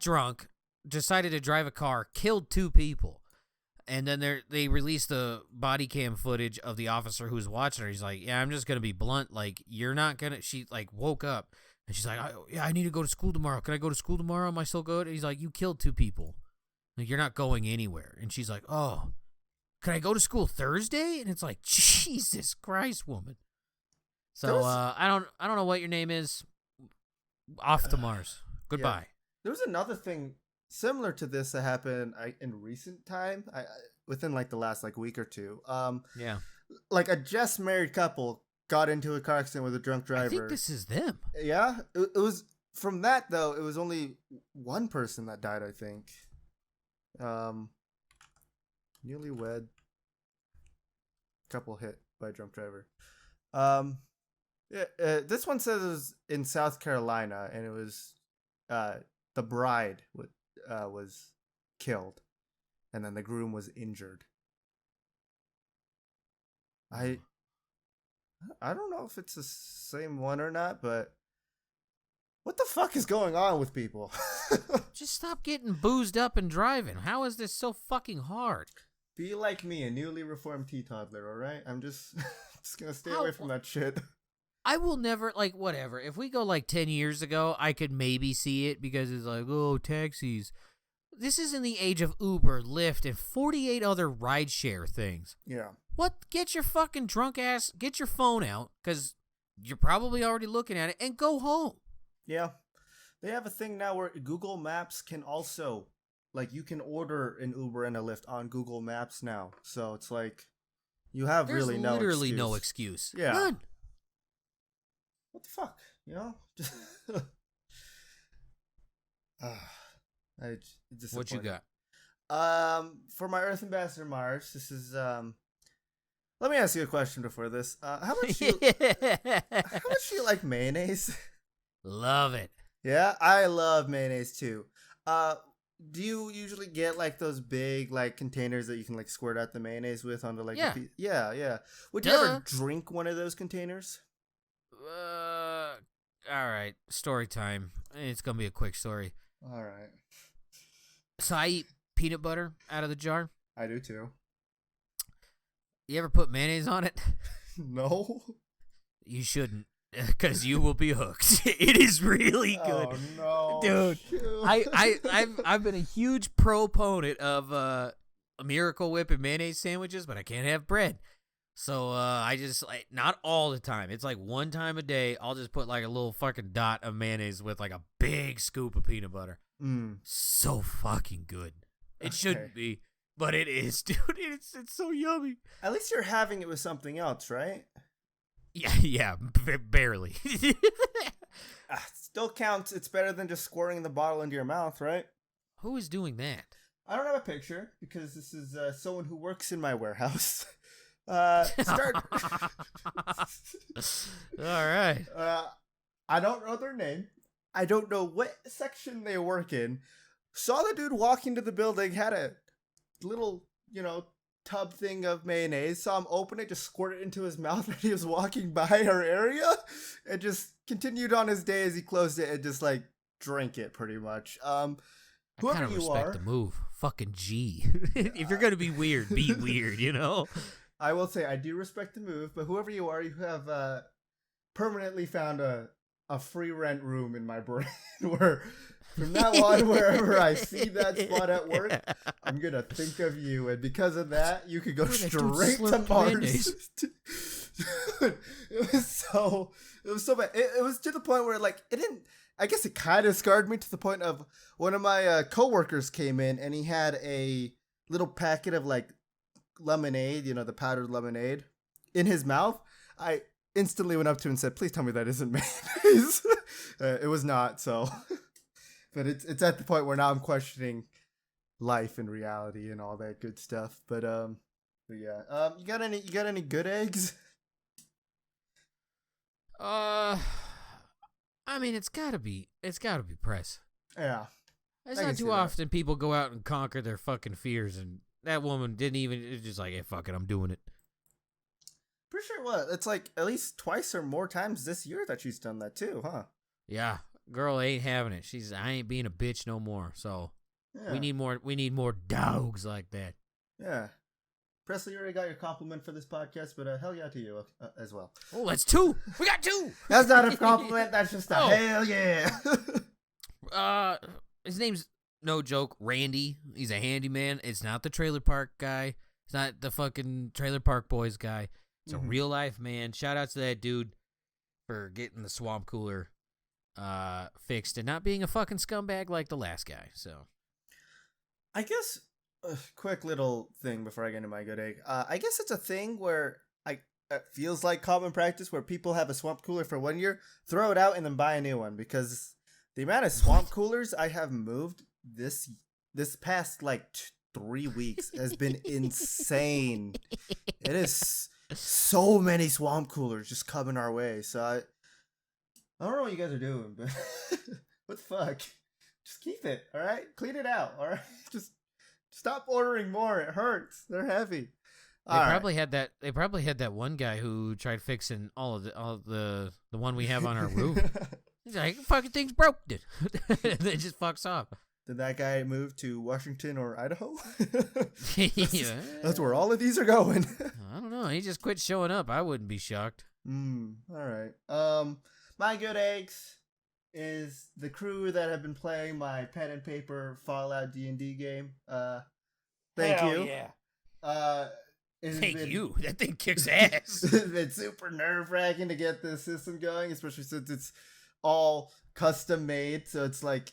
drunk, decided to drive a car, killed 2 people. And then they released the body cam footage of the officer who's watching her. He's like, yeah, I'm just gonna be blunt. Like, you're not gonna, she like woke up and she's like, I need to go to school tomorrow. Can I go to school tomorrow? Am I still good? And he's like, you killed 2 people. Like, you're not going anywhere. And she's like, oh, can I go to school Thursday? And it's like, Jesus Christ, woman. So I don't know what your name is. Off to Mars. Goodbye. There was another thing similar to this that happened in recent time. Within like the last like week or two. Yeah. Like a just married couple got into a car accident with a drunk driver. I think this is them. Yeah, it was from that though. It was only one person that died. I think. Newlywed couple hit by a drunk driver. Yeah, this one says it was in South Carolina, and it was the bride was killed, and then the groom was injured. I don't know if it's the same one or not, but what the fuck is going on with people? Just stop getting boozed up and driving. How is this so fucking hard? Be like me, a newly reformed toddler, all right? I'm just just gonna stay How- away from that shit. I will never, like, whatever. If we go like 10 years ago, I could maybe see it because it's like, oh, taxis. This is in the age of Uber, Lyft, and 48 other rideshare things. Yeah. What? Get your fucking drunk ass, get your phone out, because you're probably already looking at it, and go home. Yeah. They have a thing now where Google Maps can also, like, you can order an Uber and a Lyft on Google Maps now. So it's like, you have There's really no literally excuse. no excuse. Yeah. None. What the fuck? You know? Just What you got? For my Earth Ambassador Mars, this is let me ask you a question before this. How much do you like mayonnaise? Love it. Yeah, I love mayonnaise too. Do you usually get like those big like containers that you can like squirt out the mayonnaise with onto like Yeah. Yeah. Would you Duh. ever drink one of those containers? All right. Story time. It's gonna be a quick story. All right. So I eat peanut butter out of the jar. I do too. You ever put mayonnaise on it? No. You shouldn't, because you will be hooked. It is really good. Oh no, dude. Shoot. I've been a huge proponent of a Miracle Whip and mayonnaise sandwiches, but I can't have bread. So I just, like, not all the time. It's like one time a day, I'll just put like a little fucking dot of mayonnaise with like a big scoop of peanut butter. So fucking good. It shouldn't be, but it is, dude. It's so yummy. At least you're having it with something else, right? Yeah, barely. Still counts. It's better than just squirting the bottle into your mouth, right? Who is doing that? I don't have a picture because this is someone who works in my warehouse. Start. All right. I don't know their name. I don't know what section they work in. Saw the dude walk into the building, had a little, tub thing of mayonnaise. Saw him open it, just squirt it into his mouth when he was walking by our area, and just continued on his day as he closed it and just like drank it pretty much. Whoever I kind of you respect are, the move. Fucking G. If you're gonna be weird, be weird. I will say I do respect the move, but whoever you are, you have permanently found a free rent room in my brain where from now on, wherever I see that spot at work, I'm gonna think of you, and because of that, you could go straight to Mars. It was so bad. It was to the point where like it didn't. I guess it kind of scarred me to the point of one of my coworkers came in and he had a little packet of like lemonade, the powdered lemonade, in his mouth. I instantly went up to him and said, "Please tell me that isn't mayonnaise." It was not. So, but it's at the point where now I'm questioning life and reality and all that good stuff. But yeah. You got any good eggs? I mean, it's gotta be press. Yeah. It's I not can see too that. often people go out and conquer their fucking fears, and that woman didn't even. It's just like, hey, fuck it, I'm doing it. Pretty sure it's like at least twice or more times this year that she's done that too, huh? Yeah, girl ain't having it. I ain't being a bitch no more. So Yeah. we need more dogs like that. Yeah. Presley, you already got your compliment for this podcast, but hell yeah to you as well. Oh, that's two. We got two. That's not a compliment. That's just a Oh. hell yeah. His name's, no joke, Randy. He's a handyman. It's not the trailer park guy. It's not the fucking trailer park boys guy. It's a real life man. Shout out to that dude for getting the swamp cooler fixed and not being a fucking scumbag like the last guy. So, I guess a quick little thing before I get into my good egg. I guess it's a thing where it feels like common practice where people have a swamp cooler for 1 year, throw it out, and then buy a new one, because the amount of swamp coolers I have moved this past like 3 weeks has been insane. It is so many swamp coolers just coming our way. So I don't know what you guys are doing, but what the fuck? Just keep it, all right? Clean it out, all right? Just stop ordering more. It hurts. They're heavy. They probably had that one guy who tried fixing all the one we have on our roof. He's like, fucking thing's broke, dude. And then just fucks off. Did that guy move to Washington or Idaho? Yeah. That's where all of these are going. I don't know. He just quit showing up. I wouldn't be shocked. All right. My good eggs is the crew that have been playing my pen and paper Fallout D&D game. Thank Hell you. yeah. Uh, it has Thank been you. That thing kicks ass. it's super nerve wracking to get this system going, especially since it's all custom made. So it's like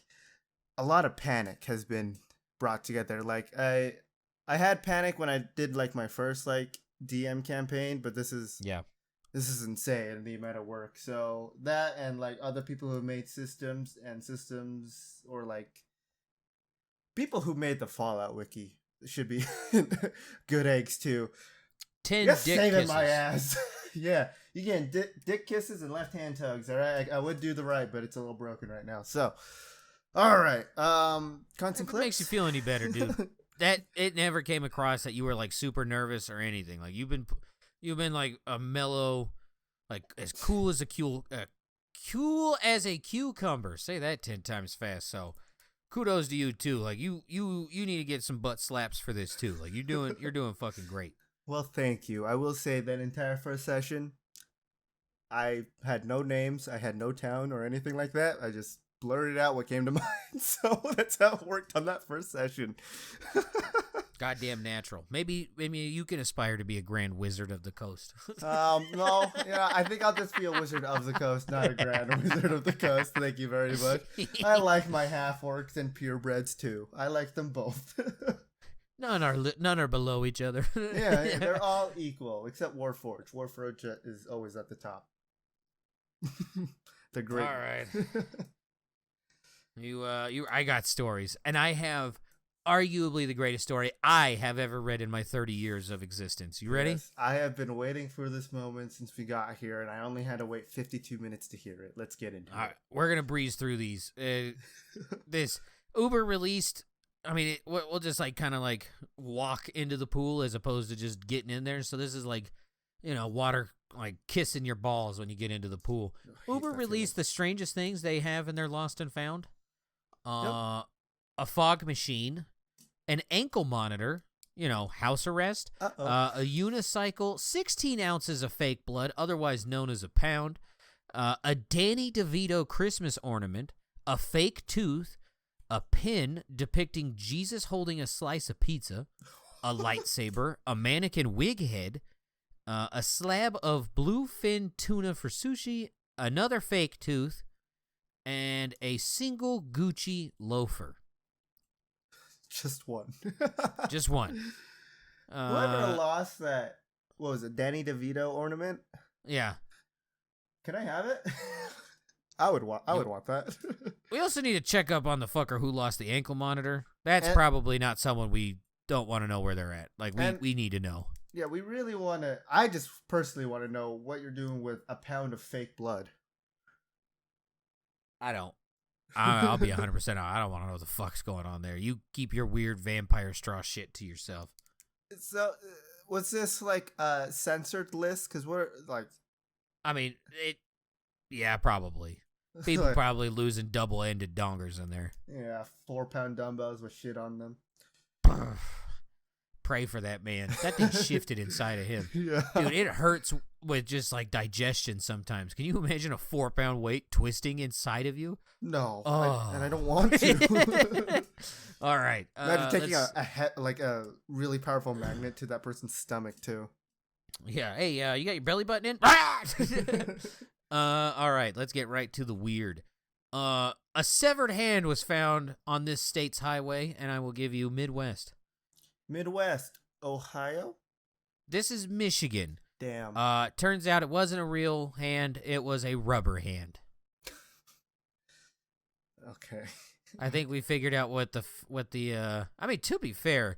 a lot of panic has been brought together. Like I had panic when I did like my first like DM campaign, but Yeah. this is insane the amount of work. So that and like other people who made systems or like people who made the Fallout wiki should be good eggs too. 10 You're dick saving kisses. my ass. Yeah, you getting dick kisses and left hand tugs. All right, I would do the right, but it's a little broken right now. So, all right. Content If it makes you clips. feel any better, dude, that it never came across that you were like super nervous or anything. Like you've been like a mellow, like as cool as cool as a cucumber. Say that 10 times fast. So, kudos to you too. Like you need to get some butt slaps for this too. Like you're doing fucking great. Well, thank you. I will say that entire first session, I had no names, I had no town or anything like that. I just blurted out what came to mind. So that's how it worked on that first session. Goddamn natural. Maybe you can aspire to be a grand wizard of the coast. No, yeah, I think I'll just be a wizard of the coast, not a grand wizard of the coast. Thank you very much. I like my half orcs and purebreds too. I like them both. None are below each other. Yeah, they're all equal except Warforged. Warforged is always at the top. The great. All right. I got stories, and I have arguably the greatest story I have ever read in my 30 years of existence. You ready? Yes, I have been waiting for this moment since we got here, and I only had to wait 52 minutes to hear it. Let's get into All right, it. we're gonna breeze through these. This Uber released. I mean, we'll just like kind of like walk into the pool as opposed to just getting in there. So this is like, water like kissing your balls when you get into the pool. Uber released the strangest things they have in their Lost and Found. A fog machine, an ankle monitor, house arrest, a unicycle, 16 ounces of fake blood, otherwise known as a pound, a Danny DeVito Christmas ornament, a fake tooth, a pin depicting Jesus holding a slice of pizza, a lightsaber, a mannequin wig head, a slab of bluefin tuna for sushi, another fake tooth, and a single Gucci loafer. Just one. Just one. Whoever lost that, what was it, Danny DeVito ornament? Yeah. Can I have it? I would want that. We also need to check up on the fucker who lost the ankle monitor. That's probably not someone we don't want to know where they're at. Like, we need to know. Yeah, we really want to. I just personally want to know what you're doing with a pound of fake blood. I don't. I'll be 100% out. I don't want to know what the fuck's going on there. You keep your weird vampire straw shit to yourself. So, was this like a censored list? Because we're like. I mean, yeah, probably. People probably losing double-ended dongers in there. Yeah, 4-pound dumbbells with shit on them. Pray for that man. That thing shifted inside of him. Yeah. Dude, it hurts with just like digestion sometimes. Can you imagine a 4-pound weight twisting inside of you? No. Oh. And I don't want to. All right. Imagine taking a really powerful magnet to that person's stomach too. Yeah. Hey, you got your belly button in? All right. Let's get right to the weird. A severed hand was found on this state's highway, and I will give you Midwest. Midwest, Ohio? This is Michigan. Damn. Turns out it wasn't a real hand. It was a rubber hand. Okay. I think we figured out what the I mean, to be fair,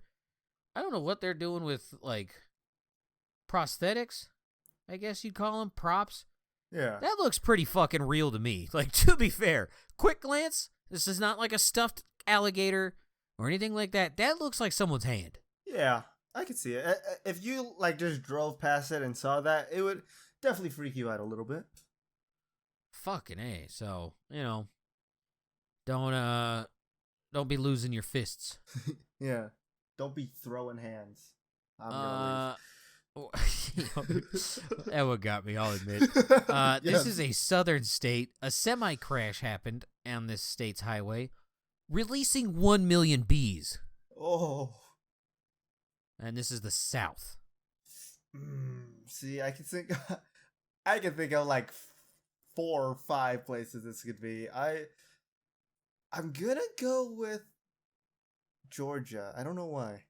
I don't know what they're doing with like prosthetics. I guess you'd call them props. Yeah. That looks pretty fucking real to me. Like, to be fair, quick glance, this is not like a stuffed alligator or anything like that. That looks like someone's hand. Yeah, I could see it. If you like just drove past it and saw that, it would definitely freak you out a little bit. Fucking A. So, don't be losing your fists. Yeah. Don't be throwing hands. I'm gonna leave. Oh, that one got me, I'll admit. This is a southern state. A semi-crash happened on this state's highway, releasing 1 million bees. Oh. And this is the South. See, I can think of like 4 or 5 places this could be. I'm gonna go with Georgia. I don't know why.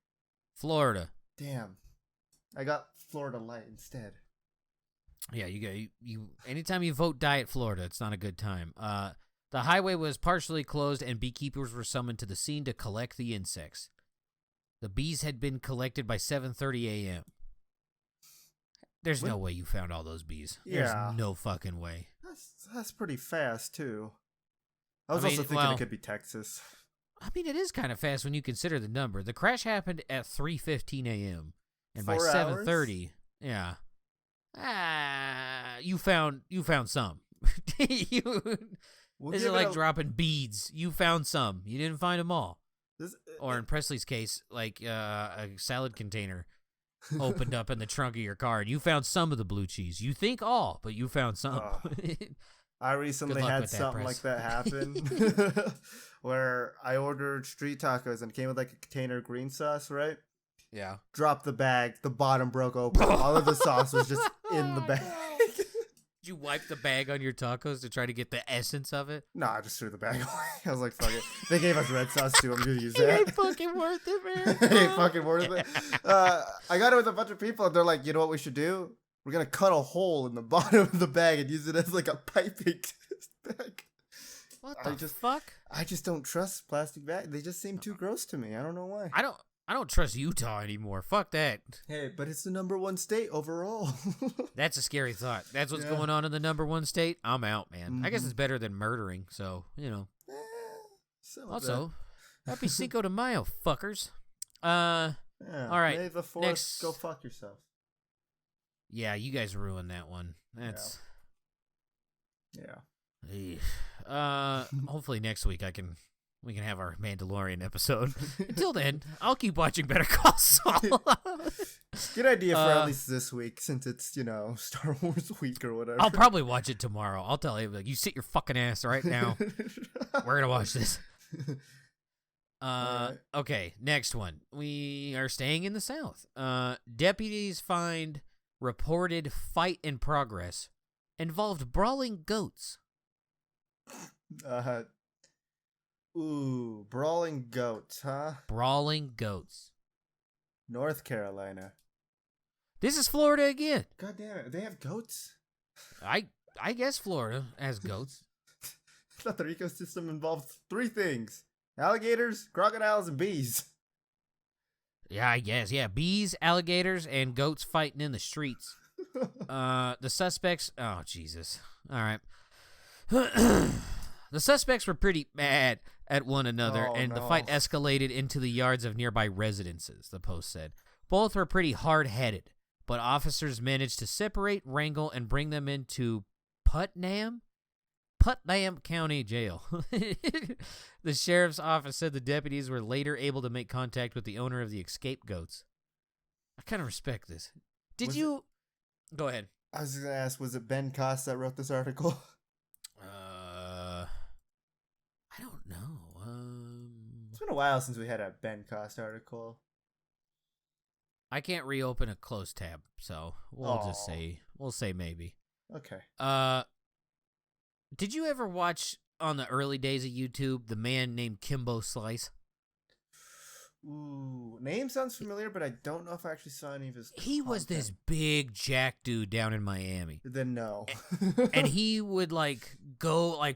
Florida. Damn. I got Florida Light instead. Yeah, you anytime you vote Diet Florida, it's not a good time. The highway was partially closed and beekeepers were summoned to the scene to collect the insects. The bees had been collected by 7:30 a.m. There's no way you found all those bees. Yeah. There's no fucking way. That's pretty fast too. I was also thinking it could be Texas. I mean, it is kind of fast when you consider the number. The crash happened at 3:15 a.m. and by 7:30, yeah. You found some. This is like dropping beads. You found some. You didn't find them all. Or in Presley's case, like a salad container opened up in the trunk of your car, and you found some of the blue cheese. You think all, but you found some. I recently had something like that happen where I ordered street tacos and it came with like a container of green sauce, right? Yeah. Dropped the bag. The bottom broke open. All of the sauce was just in the bag. Did you wipe the bag on your tacos to try to get the essence of it? No, I just threw the bag away. I was like, fuck it. They gave us red sauce too. I'm going to use that. It ain't fucking worth it, man. It ain't fucking worth it. I got it with a bunch of people and they're like, you know what we should do? We're going to cut a hole in the bottom of the bag and use it as like a piping bag. What the fuck? I just don't trust plastic bags. They just seem too gross to me. I don't know why. I don't trust Utah anymore. Fuck that. Hey, but it's the #1 state overall. That's a scary thought. That's what's going on in the #1 state. I'm out, man. Mm-hmm. I guess it's better than murdering, so, you know. Also, happy Cinco de Mayo, fuckers. All right. May the 4th, next... go fuck yourself. Yeah, you guys ruined that one. That's... Yeah. Hopefully next week we can have our Mandalorian episode. Until then, I'll keep watching Better Call Saul. Good idea for at least this week, since it's, Star Wars week or whatever. I'll probably watch it tomorrow. I'll tell you, like, you sit your fucking ass right now. We're gonna watch this. Right. Okay, next one. We are staying in the South. Deputies find reported fight in progress involved brawling goats. Brawling goats, huh? Brawling goats. North Carolina. This is Florida again. God damn it. They have goats? I guess Florida has goats. I thought their ecosystem involved 3 things. Alligators, crocodiles, and bees. Yeah, I guess. Yeah, bees, alligators, and goats fighting in the streets. The suspects... Oh, Jesus. All right. The suspects were pretty mad at one another, the fight escalated into the yards of nearby residences, the Post said. Both were pretty hard-headed, but officers managed to separate, wrangle, and bring them into Putnam County Jail. The sheriff's office said the deputies were later able to make contact with the owner of the escaped goats. I kind of respect this. Go ahead. I was going to ask, was it Ben Cost that wrote this article? I don't know. It's been a while since we had a Ben Cost article. I can't reopen a closed tab, so we'll say maybe. Okay. Did you ever watch on the early days of YouTube the man named Kimbo Slice? Ooh, name sounds familiar, but I don't know if I actually saw any of his content. He was this big jack dude down in Miami. Then no. And he would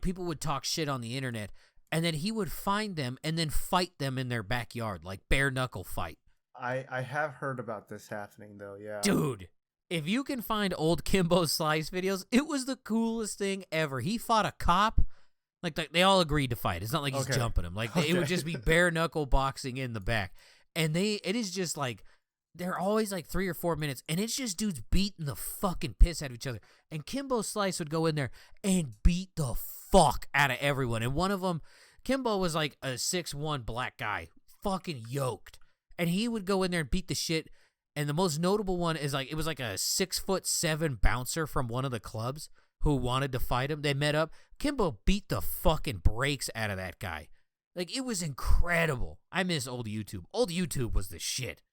people would talk shit on the internet, and then he would find them and then fight them in their backyard, like bare knuckle fight. I have heard about this happening though, yeah. Dude, if you can find old Kimbo Slice videos, it was the coolest thing ever. He fought a cop. Like they all agreed to fight. It's not like he's jumping him. Like it would just be bare knuckle boxing in the back. And it is just like they're always like 3 or 4 minutes, and it's just dudes beating the fucking piss out of each other. And Kimbo Slice would go in there and beat the fuck out of everyone. And one of them, Kimbo was like a 6'1" black guy, fucking yoked. And he would go in there and beat the shit. And the most notable one is like, it was like a 6'7" bouncer from one of the clubs who wanted to fight him. They met up. Kimbo beat the fucking brakes out of that guy. Like, it was incredible. I miss old YouTube. Old YouTube was the shit.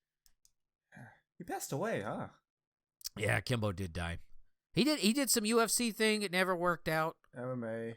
He passed away, huh? Yeah, Kimbo did die. He did some UFC thing. It never worked out. MMA.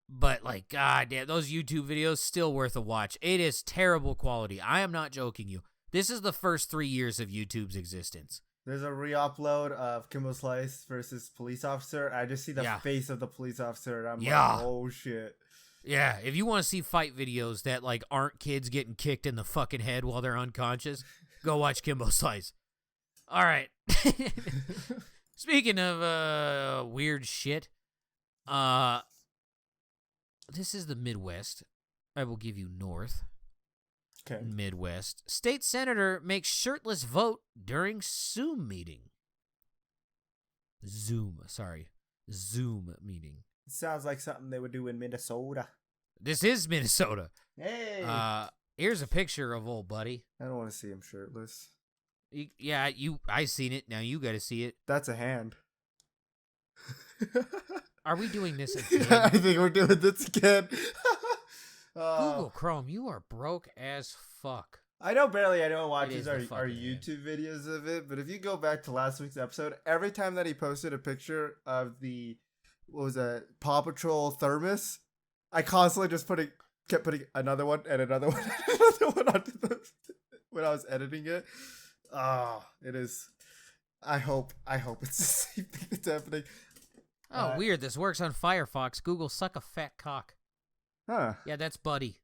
But like, god damn, those YouTube videos still worth a watch. It is terrible quality. I am not joking you. This is the first 3 years of YouTube's existence. There's a re-upload of Kimbo Slice versus police officer. I just see the face of the police officer, and I'm like, oh shit. Yeah, if you want to see fight videos that like aren't kids getting kicked in the fucking head while they're unconscious, go watch Kimbo Slice. All right. Speaking of weird shit, this is the Midwest. I will give you North. Okay. Midwest. State senator makes shirtless vote during Zoom meeting. Zoom meeting. Sounds like something they would do in Minnesota. This is Minnesota. Hey. Here's a picture of old buddy. I don't want to see him shirtless. I seen it. Now you got to see it. That's a hand. Are we doing this again? I think we're doing this again. Google Chrome, you are broke as fuck. I know barely anyone watches our YouTube videos of it, but if you go back to last week's episode, every time that he posted a picture of the, what was that, Paw Patrol thermos, I constantly just kept putting another one and another one and another one onto those when I was editing it. It is. I hope it's the same thing that's happening. Oh, weird. This works on Firefox. Google suck a fat cock. Huh. Yeah, that's Buddy.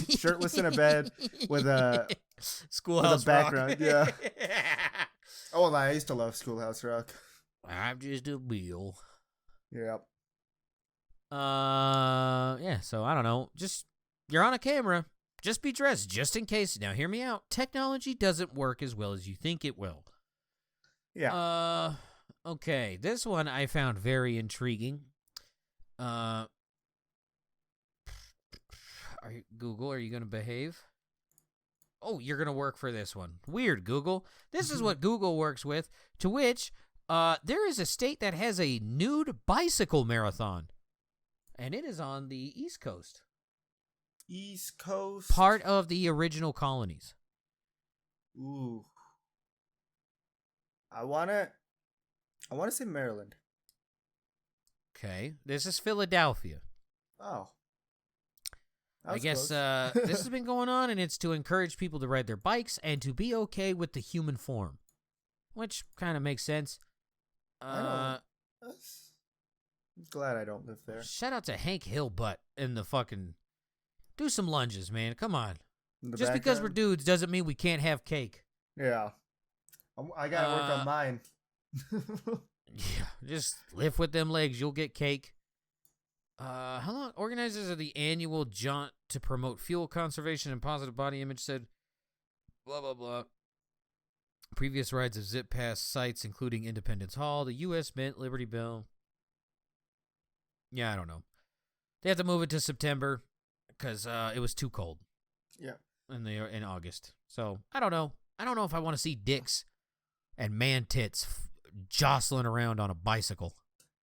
Shirtless in a bed with a Schoolhouse background. Rock. Yeah. Oh, well, I used to love Schoolhouse Rock. I'm just a Bill. Yep. Yeah, so I don't know. Just, you're on a camera. Just be dressed, just in case. Now, hear me out. Technology doesn't work as well as you think it will. Yeah. Okay. This one I found very intriguing. Google, are you going to behave? Oh, you're going to work for this one. Weird, Google. This is what Google works with, to which there is a state that has a nude bicycle marathon, and it is on the East Coast. East Coast? Part of the original colonies. Ooh. I want to say Maryland. Okay. This is Philadelphia. Oh. I guess this has been going on, and it's to encourage people to ride their bikes and to be okay with the human form, which kind of makes sense. I'm glad I don't live there. Shout out to Hank Hillbutt in the fucking... Do some lunges, man. Come on. Just because we're dudes doesn't mean we can't have cake. Yeah. I got to work on mine. Yeah, just lift with them legs. You'll get cake. How long? Organizers of the annual jaunt to promote fuel conservation and positive body image said, blah, blah, blah. Previous rides have zipped past sites, including Independence Hall, the U.S. Mint, Liberty Bell. Yeah, I don't know. They have to move it to September because it was too cold. Yeah. In August. So, I don't know. I don't know if I want to see dicks and man tits jostling around on a bicycle.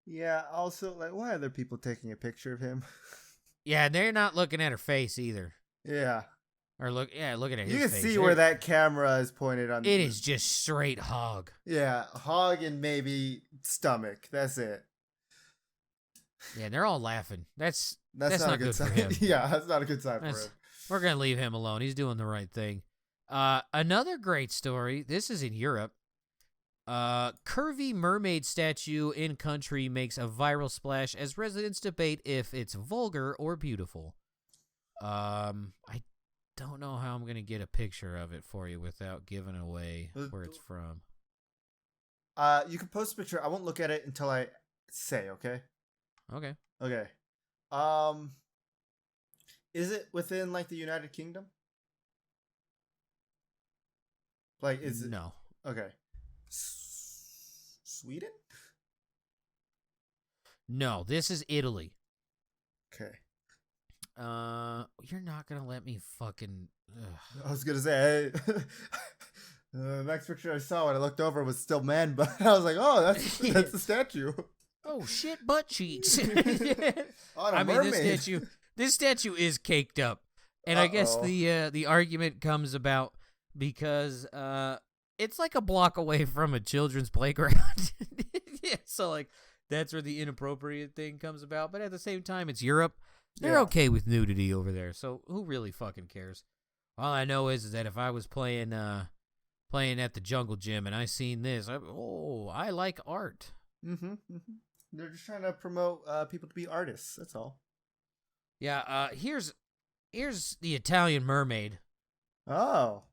Yeah, also, like, why are there people taking a picture of him? Yeah, they're not looking at her face either. Yeah. Or looking at his face. You can see where that camera is pointed on. It is just straight hog. Yeah, hog and maybe stomach. That's it. Yeah, they're all laughing. That's not not good sign. for him. Yeah, that's not a good sign for him. We're going to leave him alone. He's doing the right thing. Another great story. This is in Europe. Curvy mermaid statue in country makes a viral splash as residents debate if it's vulgar or beautiful. I don't know how I'm going to get a picture of it for you without giving away where it's from. You can post a picture. I won't look at it until I say, okay? Okay. Okay. Is it within, like, the United Kingdom? Like, is it? No. Okay. Sweden? No, this is Italy. Okay. You're not gonna let me fucking. Ugh. I was gonna say, the next picture I saw when I looked over was still man, but I was like, oh, that's the statue. Oh shit, butt cheeks. On a I mean, mermaid. this statue is caked up, and I guess the argument comes about because it's like a block away from a children's playground. Yeah, so like that's where the inappropriate thing comes about. But at the same time, it's Europe. They're okay with nudity over there, so who really fucking cares? All I know is that if I was playing at the jungle gym and I seen this, I like art. Mm-hmm. They're just trying to promote people to be artists. That's all. Yeah. Here's the Italian mermaid. Oh.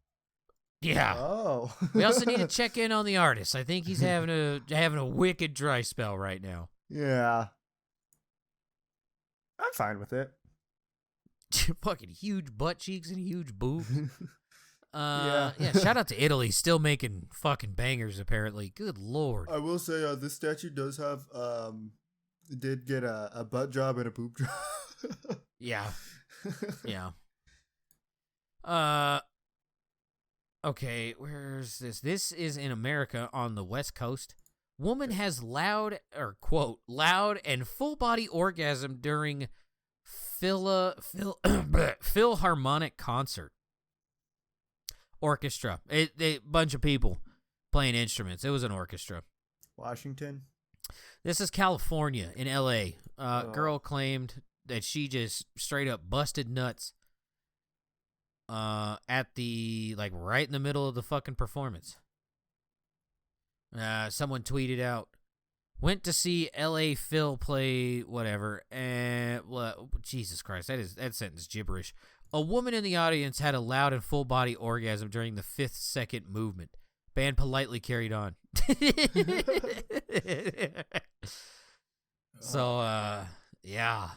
Yeah. Oh. We also need to check in on the artist. I think he's having a wicked dry spell right now. Yeah. I'm fine with it. Fucking huge butt cheeks and huge boobs. Yeah. Shout out to Italy, still making fucking bangers. Apparently, good lord. I will say, this statue does have did get a butt job and a boob job. Yeah. Okay, where's this? This is in America on the West Coast. Woman has loud and full body orgasm during Philharmonic concert. Orchestra. A bunch of people playing instruments. It was an orchestra. Washington. This is California in L.A. Girl claimed that she just straight up busted nuts at the, like, right in the middle of the fucking performance. Someone tweeted out, went to see L.A. Phil play whatever, and, well, Jesus Christ, that sentence is gibberish. A woman in the audience had a loud and full body orgasm during the 5th second movement. Band politely carried on. So, yeah.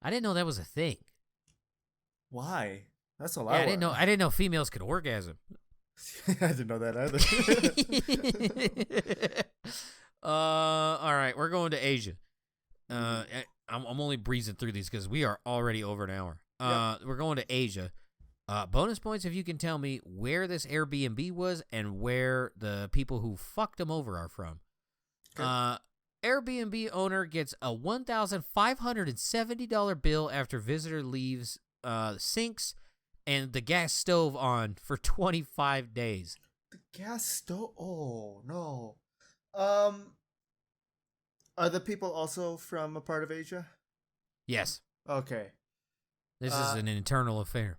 I didn't know that was a thing. Why? That's a lot. Yeah, I didn't know females could orgasm. I didn't know that either. All right, we're going to Asia. I'm only breezing through these because we are already over an hour. We're going to Asia. Bonus points if you can tell me where this Airbnb was and where the people who fucked them over are from. Okay. Airbnb owner gets a $1,570 bill after visitor leaves sinks and the gas stove on for 25 days. The gas stove? Oh, no. Are the people also from a part of Asia? Yes. Okay. This is an internal affair.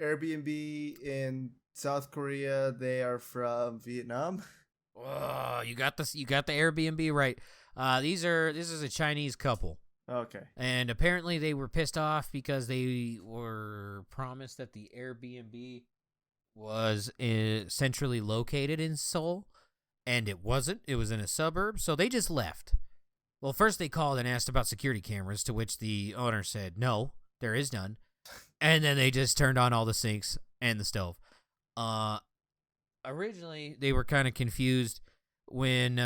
Airbnb in South Korea, they are from Vietnam. Oh, you got the Airbnb right. This is a Chinese couple. Okay. And apparently they were pissed off because they were promised that the Airbnb was centrally located in Seoul, and it wasn't. It was in a suburb, so they just left. Well, first they called and asked about security cameras, to which the owner said, no, there is none. And then they just turned on all the sinks and the stove. Originally, they were kind of confused when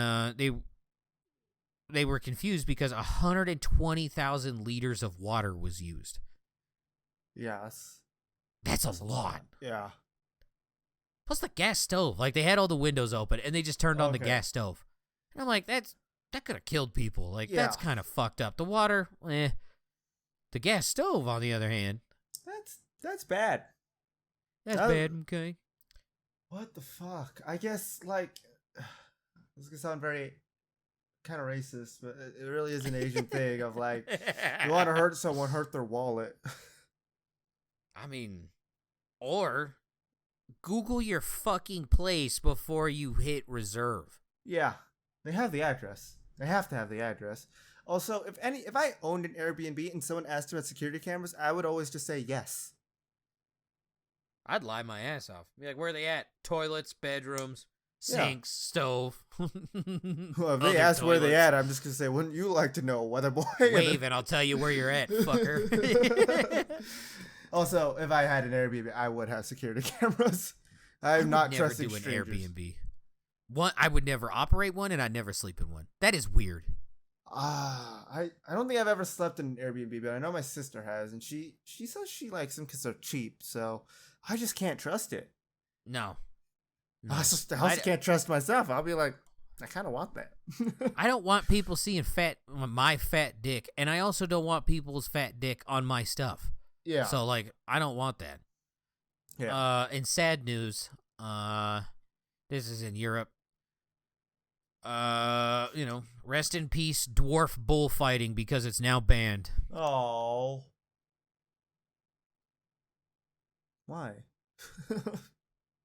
they were confused because 120,000 liters of water was used. Yes. That's a lot. Yeah. Plus the gas stove. Like, they had all the windows open, and they just turned on the gas stove. And I'm like, that could have killed people. Like, that's kind of fucked up. The water, The gas stove, on the other hand. That's bad. That's bad, okay. What the fuck? I guess, like, this is going to sound very kind of racist, but it really is an Asian thing of, like, you want to hurt someone, hurt their wallet. I mean, or Google your fucking place before you hit reserve. Yeah, they have the address. They have to have the address. Also, if I owned an Airbnb and someone asked about security cameras, I would always just say yes. I'd lie my ass off. Be like, where are they at? Toilets, bedrooms, sinks, stove. Well, if they ask where they at, I'm just going to say, wouldn't you like to know, weather boy? Wave and I'll tell you where you're at, fucker. Also, if I had an Airbnb, I would have security cameras. I'm not trusting strangers. I would never do an Airbnb. I would never operate one, and I'd never sleep in one. That is weird. I don't think I've ever slept in an Airbnb, but I know my sister has, and she says she likes them because they're cheap. So I just can't trust it. No. I also can't trust myself. I'll be like, I kind of want that. I don't want people seeing my fat dick, and I also don't want people's fat dick on my stuff. Yeah. So, like, I don't want that. Yeah. In sad news, this is in Europe. Rest in peace, dwarf bullfighting, because it's now banned. Oh. Why?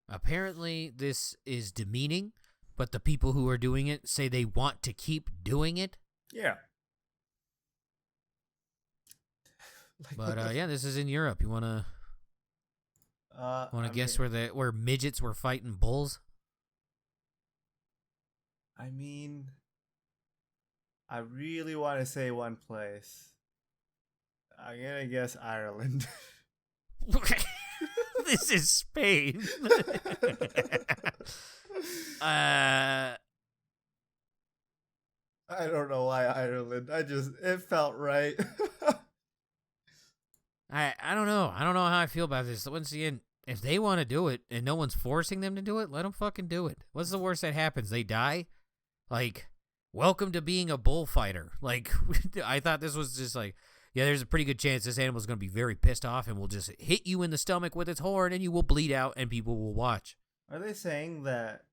Apparently, this is demeaning, but the people who are doing it say they want to keep doing it. Yeah. But yeah, this is in Europe. You wanna guess where midgets were fighting bulls? I mean, I really want to say one place. I'm gonna guess Ireland. This is Spain. I don't know why Ireland. It felt right. I don't know. I don't know how I feel about this. Once again, if they want to do it and no one's forcing them to do it, let them fucking do it. What's the worst that happens? They die? Like, welcome to being a bullfighter. Like, I thought this was just like, yeah, there's a pretty good chance this animal's going to be very pissed off and will just hit you in the stomach with its horn and you will bleed out and people will watch. Are they saying that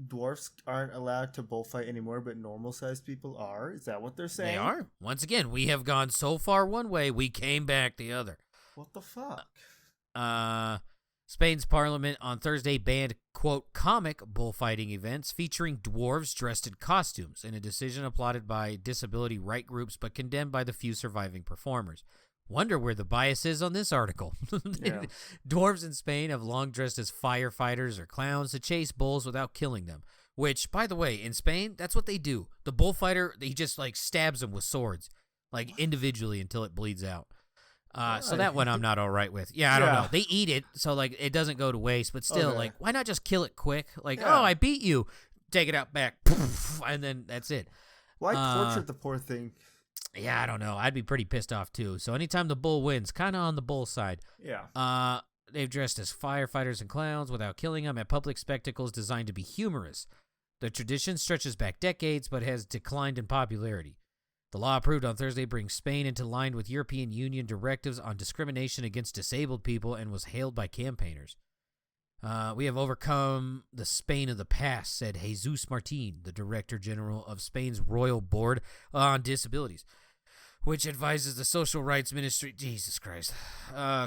dwarfs aren't allowed to bullfight anymore, but normal-sized people are? Is that what they're saying? They are. Once again, we have gone so far one way, we came back the other. What the fuck? Spain's parliament on Thursday banned, quote, comic bullfighting events featuring dwarves dressed in costumes, in a decision applauded by disability right groups but condemned by the few surviving performers. Wonder where the bias is on this article. Yeah. Dwarves in Spain have long dressed as firefighters or clowns to chase bulls without killing them. Which, by the way, in Spain, that's what they do. The bullfighter, he just like stabs them with swords, like individually until it bleeds out. So that one I'm not all right with. Yeah, I don't know. They eat it, so like it doesn't go to waste, but still, like, why not just kill it quick? Like, oh, I beat you. Take it out back. And then that's it. Why torture the poor thing? Yeah, I don't know. I'd be pretty pissed off too. So anytime the bull wins, kind of on the bull side. Yeah. They've dressed as firefighters and clowns without killing them at public spectacles designed to be humorous. The tradition stretches back decades, but has declined in popularity. The law approved on Thursday brings Spain into line with European Union directives on discrimination against disabled people and was hailed by campaigners. We have overcome the Spain of the past, said Jesus Martin, the Director General of Spain's Royal Board on Disabilities, which advises the Social Rights Ministry. Jesus Christ.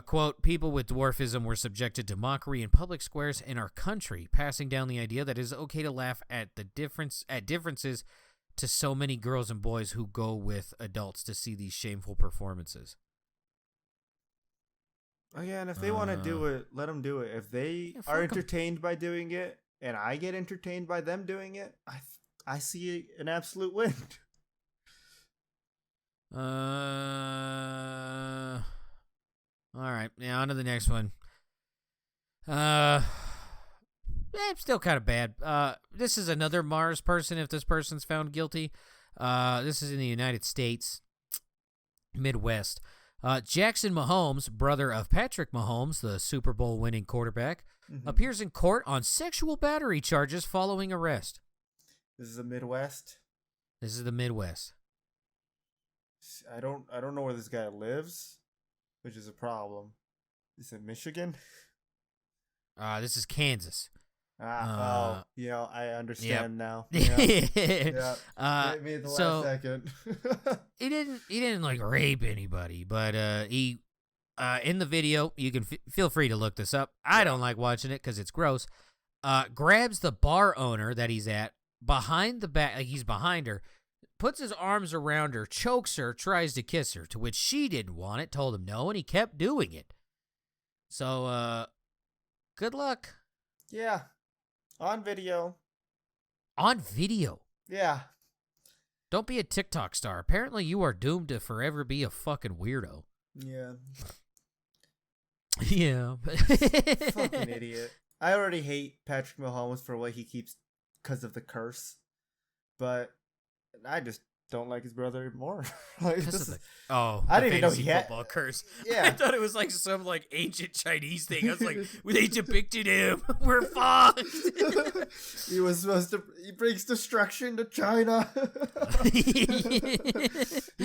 Quote, people with dwarfism were subjected to mockery in public squares in our country, passing down the idea that it is okay to laugh at differences to so many girls and boys who go with adults to see these shameful performances. Again, if they want to do it, let them do it. If they are entertained by doing it, and I get entertained by them doing it, I see an absolute win. All right, now on to the next one. It's still kind of bad. This is another Mars person if this person's found guilty. This is in the United States, Midwest. Jackson Mahomes, brother of Patrick Mahomes, the Super Bowl winning quarterback, appears in court on sexual battery charges following arrest. This is the Midwest? This is the Midwest. I don't know where this guy lives, which is a problem. Is it Michigan? This is Kansas. I understand now. Yeah. Hit me at the last second. he didn't like rape anybody, but he in the video, you can feel free to look this up. I don't like watching it because it's gross. Grabs the bar owner that he's at behind the back, like he's behind her, puts his arms around her, chokes her, tries to kiss her, to which she didn't want it, told him no, and he kept doing it. So, good luck. Yeah. On video. On video? Yeah. Don't be a TikTok star. Apparently you are doomed to forever be a fucking weirdo. Yeah. Yeah. Fucking idiot. I already hate Patrick Mahomes for what he keeps because of the curse. But I just don't like his brother more. Like, Oh, I the didn't even know fantasy he had. football curse. Yeah. I thought it was like some like ancient Chinese thing. I was like, when they depicted him, we're fucked. He was supposed to. He brings destruction to China. He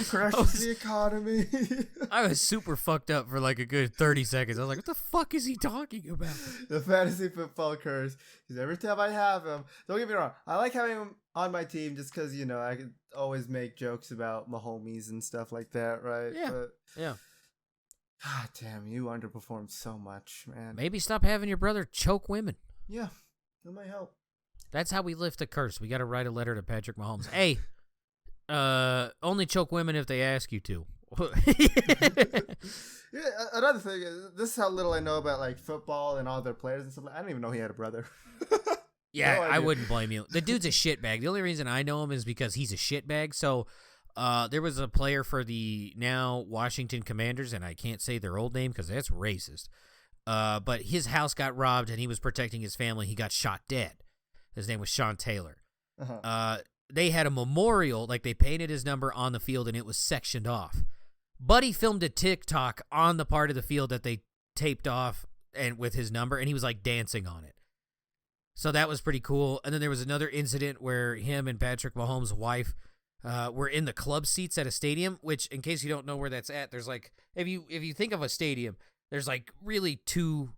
crashes the economy. I was super fucked up for like a good 30 seconds. I was like, what the fuck is he talking about? The fantasy football curse. Because every time I have him, don't get me wrong, I like having him on my team just because, you know, I could always make jokes about my homies and stuff like that, right? Yeah. But, Yeah. God damn, you underperformed so much, man. Maybe stop having your brother choke women. Yeah, that might help. That's how we lift the curse. We got to write a letter to Patrick Mahomes. Hey, only choke women if they ask you to. Yeah, another thing, this is how little I know about like football and all their players and stuff. I didn't even know he had a brother. Yeah, No I idea. wouldn't blame you. The dude's a shitbag. The only reason I know him is because he's a shitbag. So there was a player for the now Washington Commanders, and I can't say their old name because that's racist. But his house got robbed, and he was protecting his family. He got shot dead. His name was Sean Taylor. Uh-huh. They had a memorial, like they painted his number on the field, and it was sectioned off. Buddy filmed a TikTok on the part of the field that they taped off and with his number, and he was like dancing on it. So that was pretty cool. And then there was another incident where him and Patrick Mahomes' wife were in the club seats at a stadium, which, in case you don't know where that's at, there's like, if you think of a stadium, there's like really two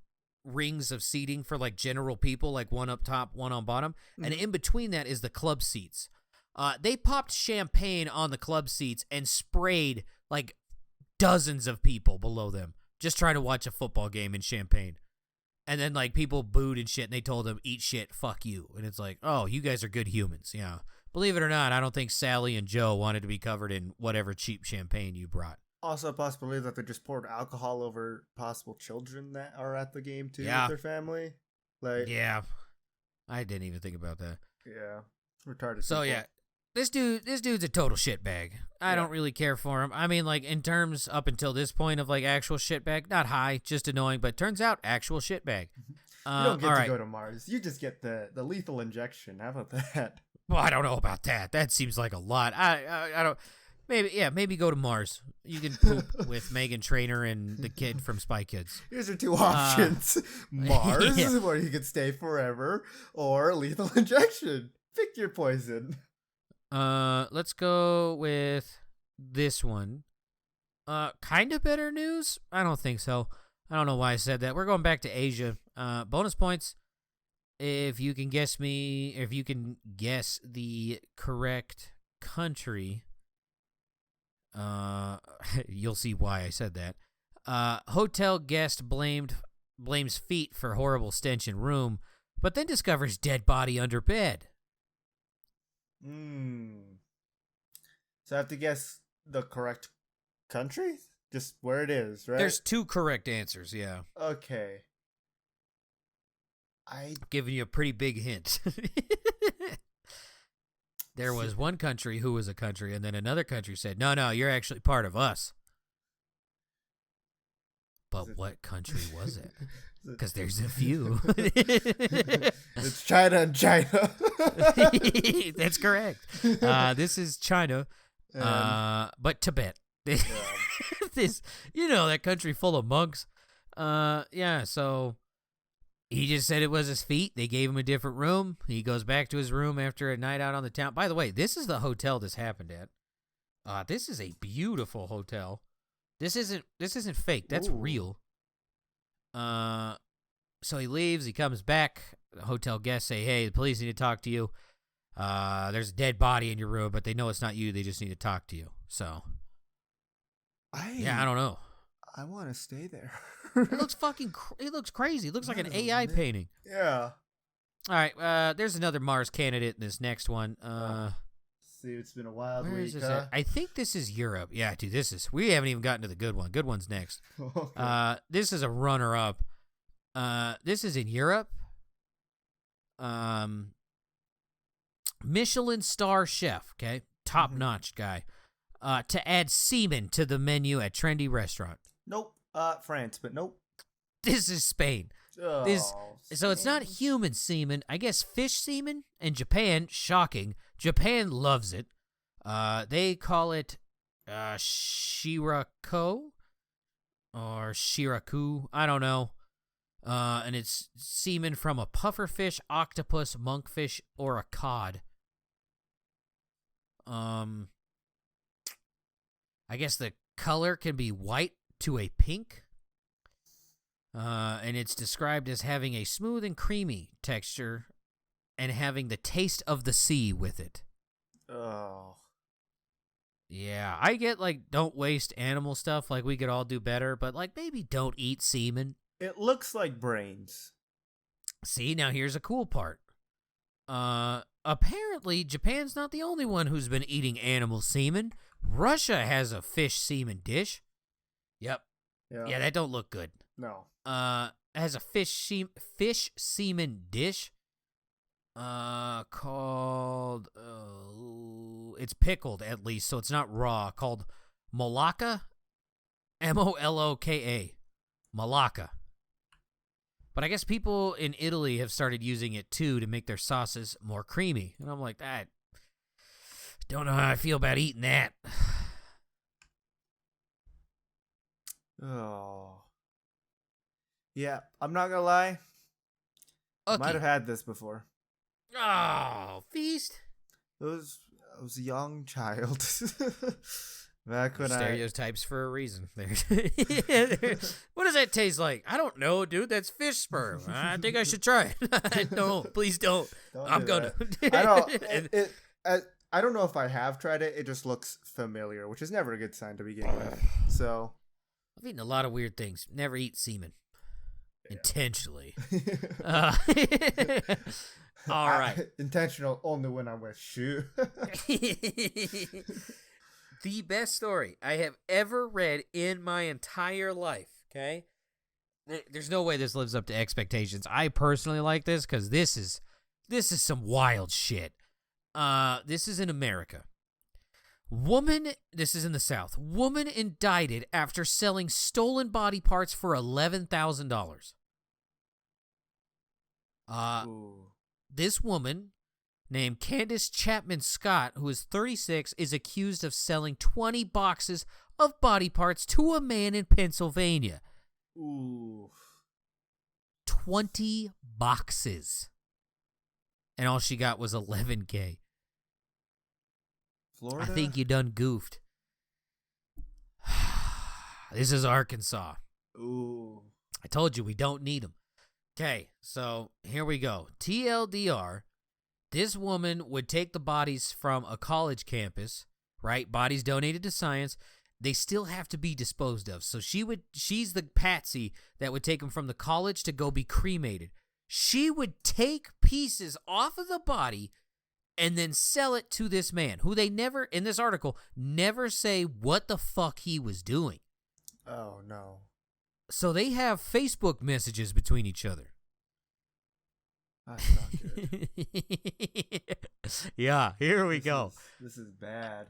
rings of seating for like general people, like one up top, one on bottom. Mm-hmm. And in between that is the club seats. They popped champagne on the club seats and sprayed like dozens of people below them just trying to watch a football game in Champaign. And then, like, people booed and shit, and they told them, eat shit, fuck you. And it's like, oh, you guys are good humans. Yeah. Believe it or not, I don't think Sally and Joe wanted to be covered in whatever cheap champagne you brought. Also, a possibility that they just poured alcohol over possible children that are at the game, too, Yeah. with their family. Like, yeah. I didn't even think about that. Yeah. Retarded So, people. yeah. This dude's a total shitbag. I don't really care for him. I mean, like, in terms up until this point of, like, actual shitbag, not high, just annoying, but turns out actual shitbag. You don't get all to right. go to Mars. You just get the lethal injection. How about that? Well, I don't know about that. That seems like a lot. I don't. Maybe go to Mars. You can poop with Megan Trainor and the kid from Spy Kids. Here's your two options. Mars, yeah. where you could stay forever, or lethal injection. Pick your poison. Let's go with this one. Kind of better news? I don't think so. I don't know why I said that. We're going back to Asia. Bonus points if you can guess the correct country. You'll see why I said that. Hotel guest blames feet for horrible stench in room, but then discovers dead body under bed. So I have to guess the correct country? Just where it is, right? There's two correct answers, yeah. Okay. I'm giving you a pretty big hint. There was one country who was a country, and then another country said, no, you're actually part of us. But what country was it? Because there's a few. It's China and China. That's correct. This is China, but Tibet. This, that country full of monks. So he just said it was his feet. They gave him a different room. He goes back to his room after a night out on the town. By the way, this is the hotel this happened at. This is a beautiful hotel. This isn't fake. That's real. So he leaves. He comes back. The hotel guests say, "Hey, the police need to talk to you. There's a dead body in your room, but they know it's not you. They just need to talk to you." So, I don't know. I want to stay there. It looks it looks crazy. It looks like an AI painting. Yeah. All right. There's another Mars candidate in this next one. See, it's been a wild Where week. is this at? I think this is Europe. Yeah, dude, we haven't even gotten to the good one. Good one's next. Okay. This is a runner-up. This is in Europe. Michelin star chef, okay? Top-notch guy. To add semen to the menu at trendy restaurant. Nope. France, but nope. This is Spain. So it's not human semen. I guess fish semen. And Japan, shocking. Japan loves it. They call it shirako or shiraku. I don't know. And it's semen from a pufferfish, octopus, monkfish, or a cod. I guess the color can be white to a pink. And it's described as having a smooth and creamy texture and having the taste of the sea with it. Oh. Yeah, I get, like, don't waste animal stuff, like, we could all do better, but, like, maybe don't eat semen. It looks like brains. See, now here's a cool part. Apparently, Japan's not the only one who's been eating animal semen. Russia has a fish semen dish. Yep. Yeah, that don't look good. No. Has a fish semen dish. Called it's pickled at least, so it's not raw. Called Molaka, Moloka, Malacca. But I guess people in Italy have started using it too to make their sauces more creamy, and I'm like, I don't know how I feel about eating that. Oh. Yeah, I'm not gonna lie. Okay. Might have had this before. Oh, Feast. I was a young child. Back when Stereotypes for a reason. What does that taste like? I don't know, dude. That's fish sperm. I think I should try it. No, please don't. I'm gonna. I don't know if I have tried it. It just looks familiar, which is never a good sign to begin with. So I've eaten a lot of weird things. Never eat semen. Yeah. Intentionally. All right. Intentional only when I'm with Shoo. The best story I have ever read in my entire life, okay? There's no way this lives up to expectations. I personally like this because this is some wild shit. This is in America. This is in the South. Woman indicted after selling stolen body parts for $11,000. This woman, named Candace Chapman Scott, who is 36, is accused of selling 20 boxes of body parts to a man in Pennsylvania. Ooh. 20 boxes. And all she got was $11K. Florida? I think you done goofed. This is Arkansas. Ooh. I told you we don't need them. Okay, so here we go. TLDR, this woman would take the bodies from a college campus, right? Bodies donated to science. They still have to be disposed of. So she's the patsy that would take them from the college to go be cremated. She would take pieces off of the body and then sell it to this man, who they never, in this article, never say what the fuck he was doing. Oh, no. So they have Facebook messages between each other. That's not good. Yeah, here we go. This is bad.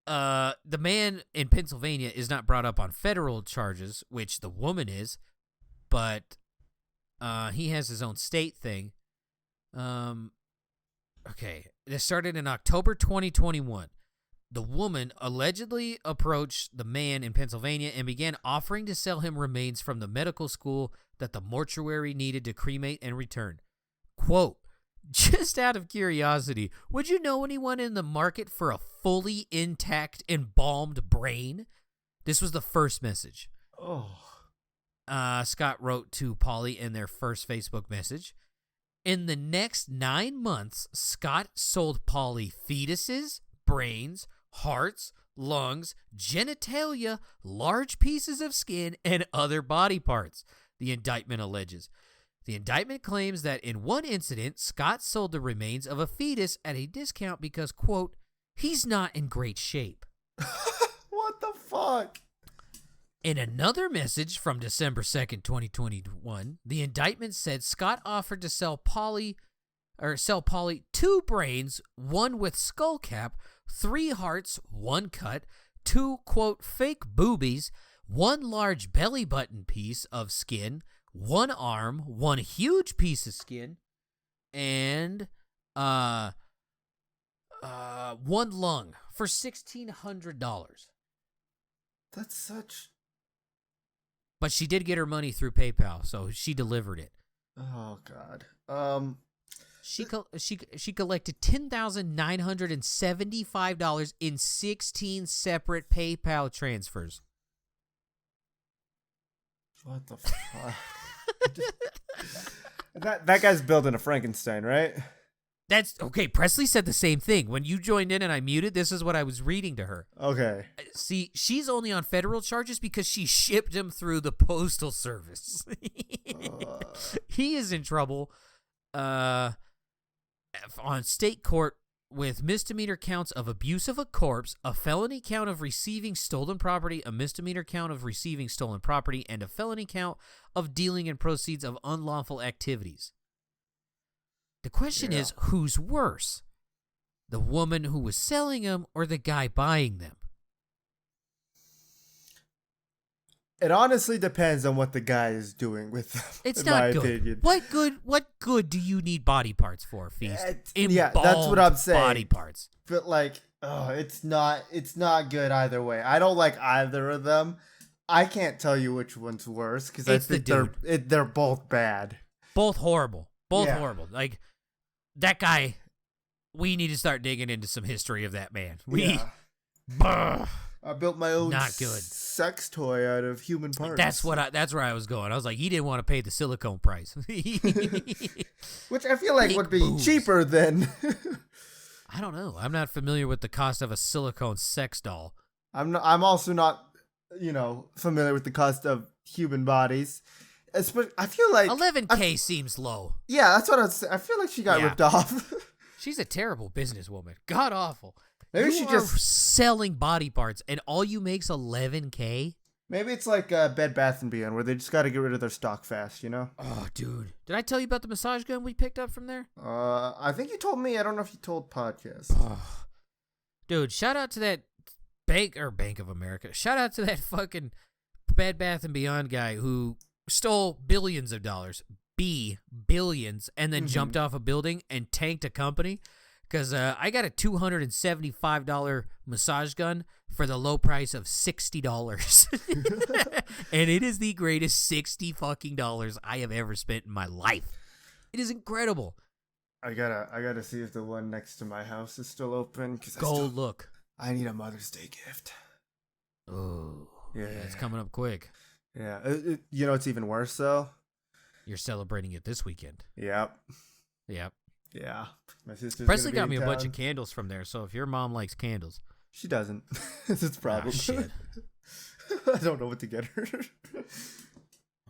The man in Pennsylvania is not brought up on federal charges, which the woman is, but he has his own state thing. Okay, this started in October 2021. The woman allegedly approached the man in Pennsylvania and began offering to sell him remains from the medical school that the mortuary needed to cremate and return. Quote, just out of curiosity, would you know anyone in the market for a fully intact embalmed brain? This was the first message. Oh. Scott wrote to Polly in their first Facebook message. In the next 9 months, Scott sold Polly fetuses, brains, hearts, lungs, genitalia, large pieces of skin, and other body parts, the indictment alleges. The indictment claims that in one incident, Scott sold the remains of a fetus at a discount because, quote, he's not in great shape. What the fuck? In another message from December 2nd, 2021, the indictment said Scott offered to sell Polly 2 brains, 1 with skull cap, 3 hearts, 1 cut, 2, quote, fake boobies, 1 large belly button piece of skin, 1 arm, 1 huge piece of skin, and one lung for $1,600. That's such. But she did get her money through PayPal, so she delivered it. Oh God. She collected $10,975 in 16 separate PayPal transfers. What the fuck? that guy's building a Frankenstein, right? That's okay. Presley said the same thing. When you joined in and I muted, this is what I was reading to her. Okay. See, she's only on federal charges because she shipped him through the postal service. He is in trouble on state court with misdemeanor counts of abuse of a corpse, a felony count of receiving stolen property, a misdemeanor count of receiving stolen property, and a felony count of dealing in proceeds of unlawful activities. The question is, who's worse? The woman who was selling them or the guy buying them? It honestly depends on what the guy is doing with them. It's not good. Opinion. What good do you need body parts for, Feast? Yeah, that's what I'm saying. Body parts. But like, it's not good either way. I don't like either of them. I can't tell you which one's worse because I think they're both bad. Both horrible. Both horrible. Like that guy, we need to start digging into some history of that man. I built my own not good sex toy out of human parts. That's where I was going. I was like, he didn't want to pay the silicone price. Which I feel like would be cheaper than I don't know. I'm not familiar with the cost of a silicone sex doll. I'm also not, familiar with the cost of human bodies. I feel like $11K seems low. Yeah, that's what I was saying. I feel like she got ripped off. She's a terrible businesswoman. God awful. Maybe you she are just selling body parts, and all you make's $11K. Maybe it's like Bed Bath & Beyond, where they just got to get rid of their stock fast, Oh, dude! Did I tell you about the massage gun we picked up from there? I think you told me. I don't know if you told podcast. Dude, shout out to that Bank of America. Shout out to that fucking Bed Bath & Beyond guy who stole billions of dollars, billions, and then jumped off a building and tanked a company. Because I got a $275 massage gun for the low price of $60. And it is the greatest $60 I have ever spent in my life. It is incredible. I gotta see if the one next to my house is still open. Look. I need a Mother's Day gift. Oh. Yeah. It's coming up quick. Yeah. It's even worse, though? You're celebrating it this weekend. Yep. Yeah. My sister's Presley got me in a bunch town. of candles from there, so if your mom likes candles. She doesn't. It's a problem. Oh, shit. I don't know what to get her.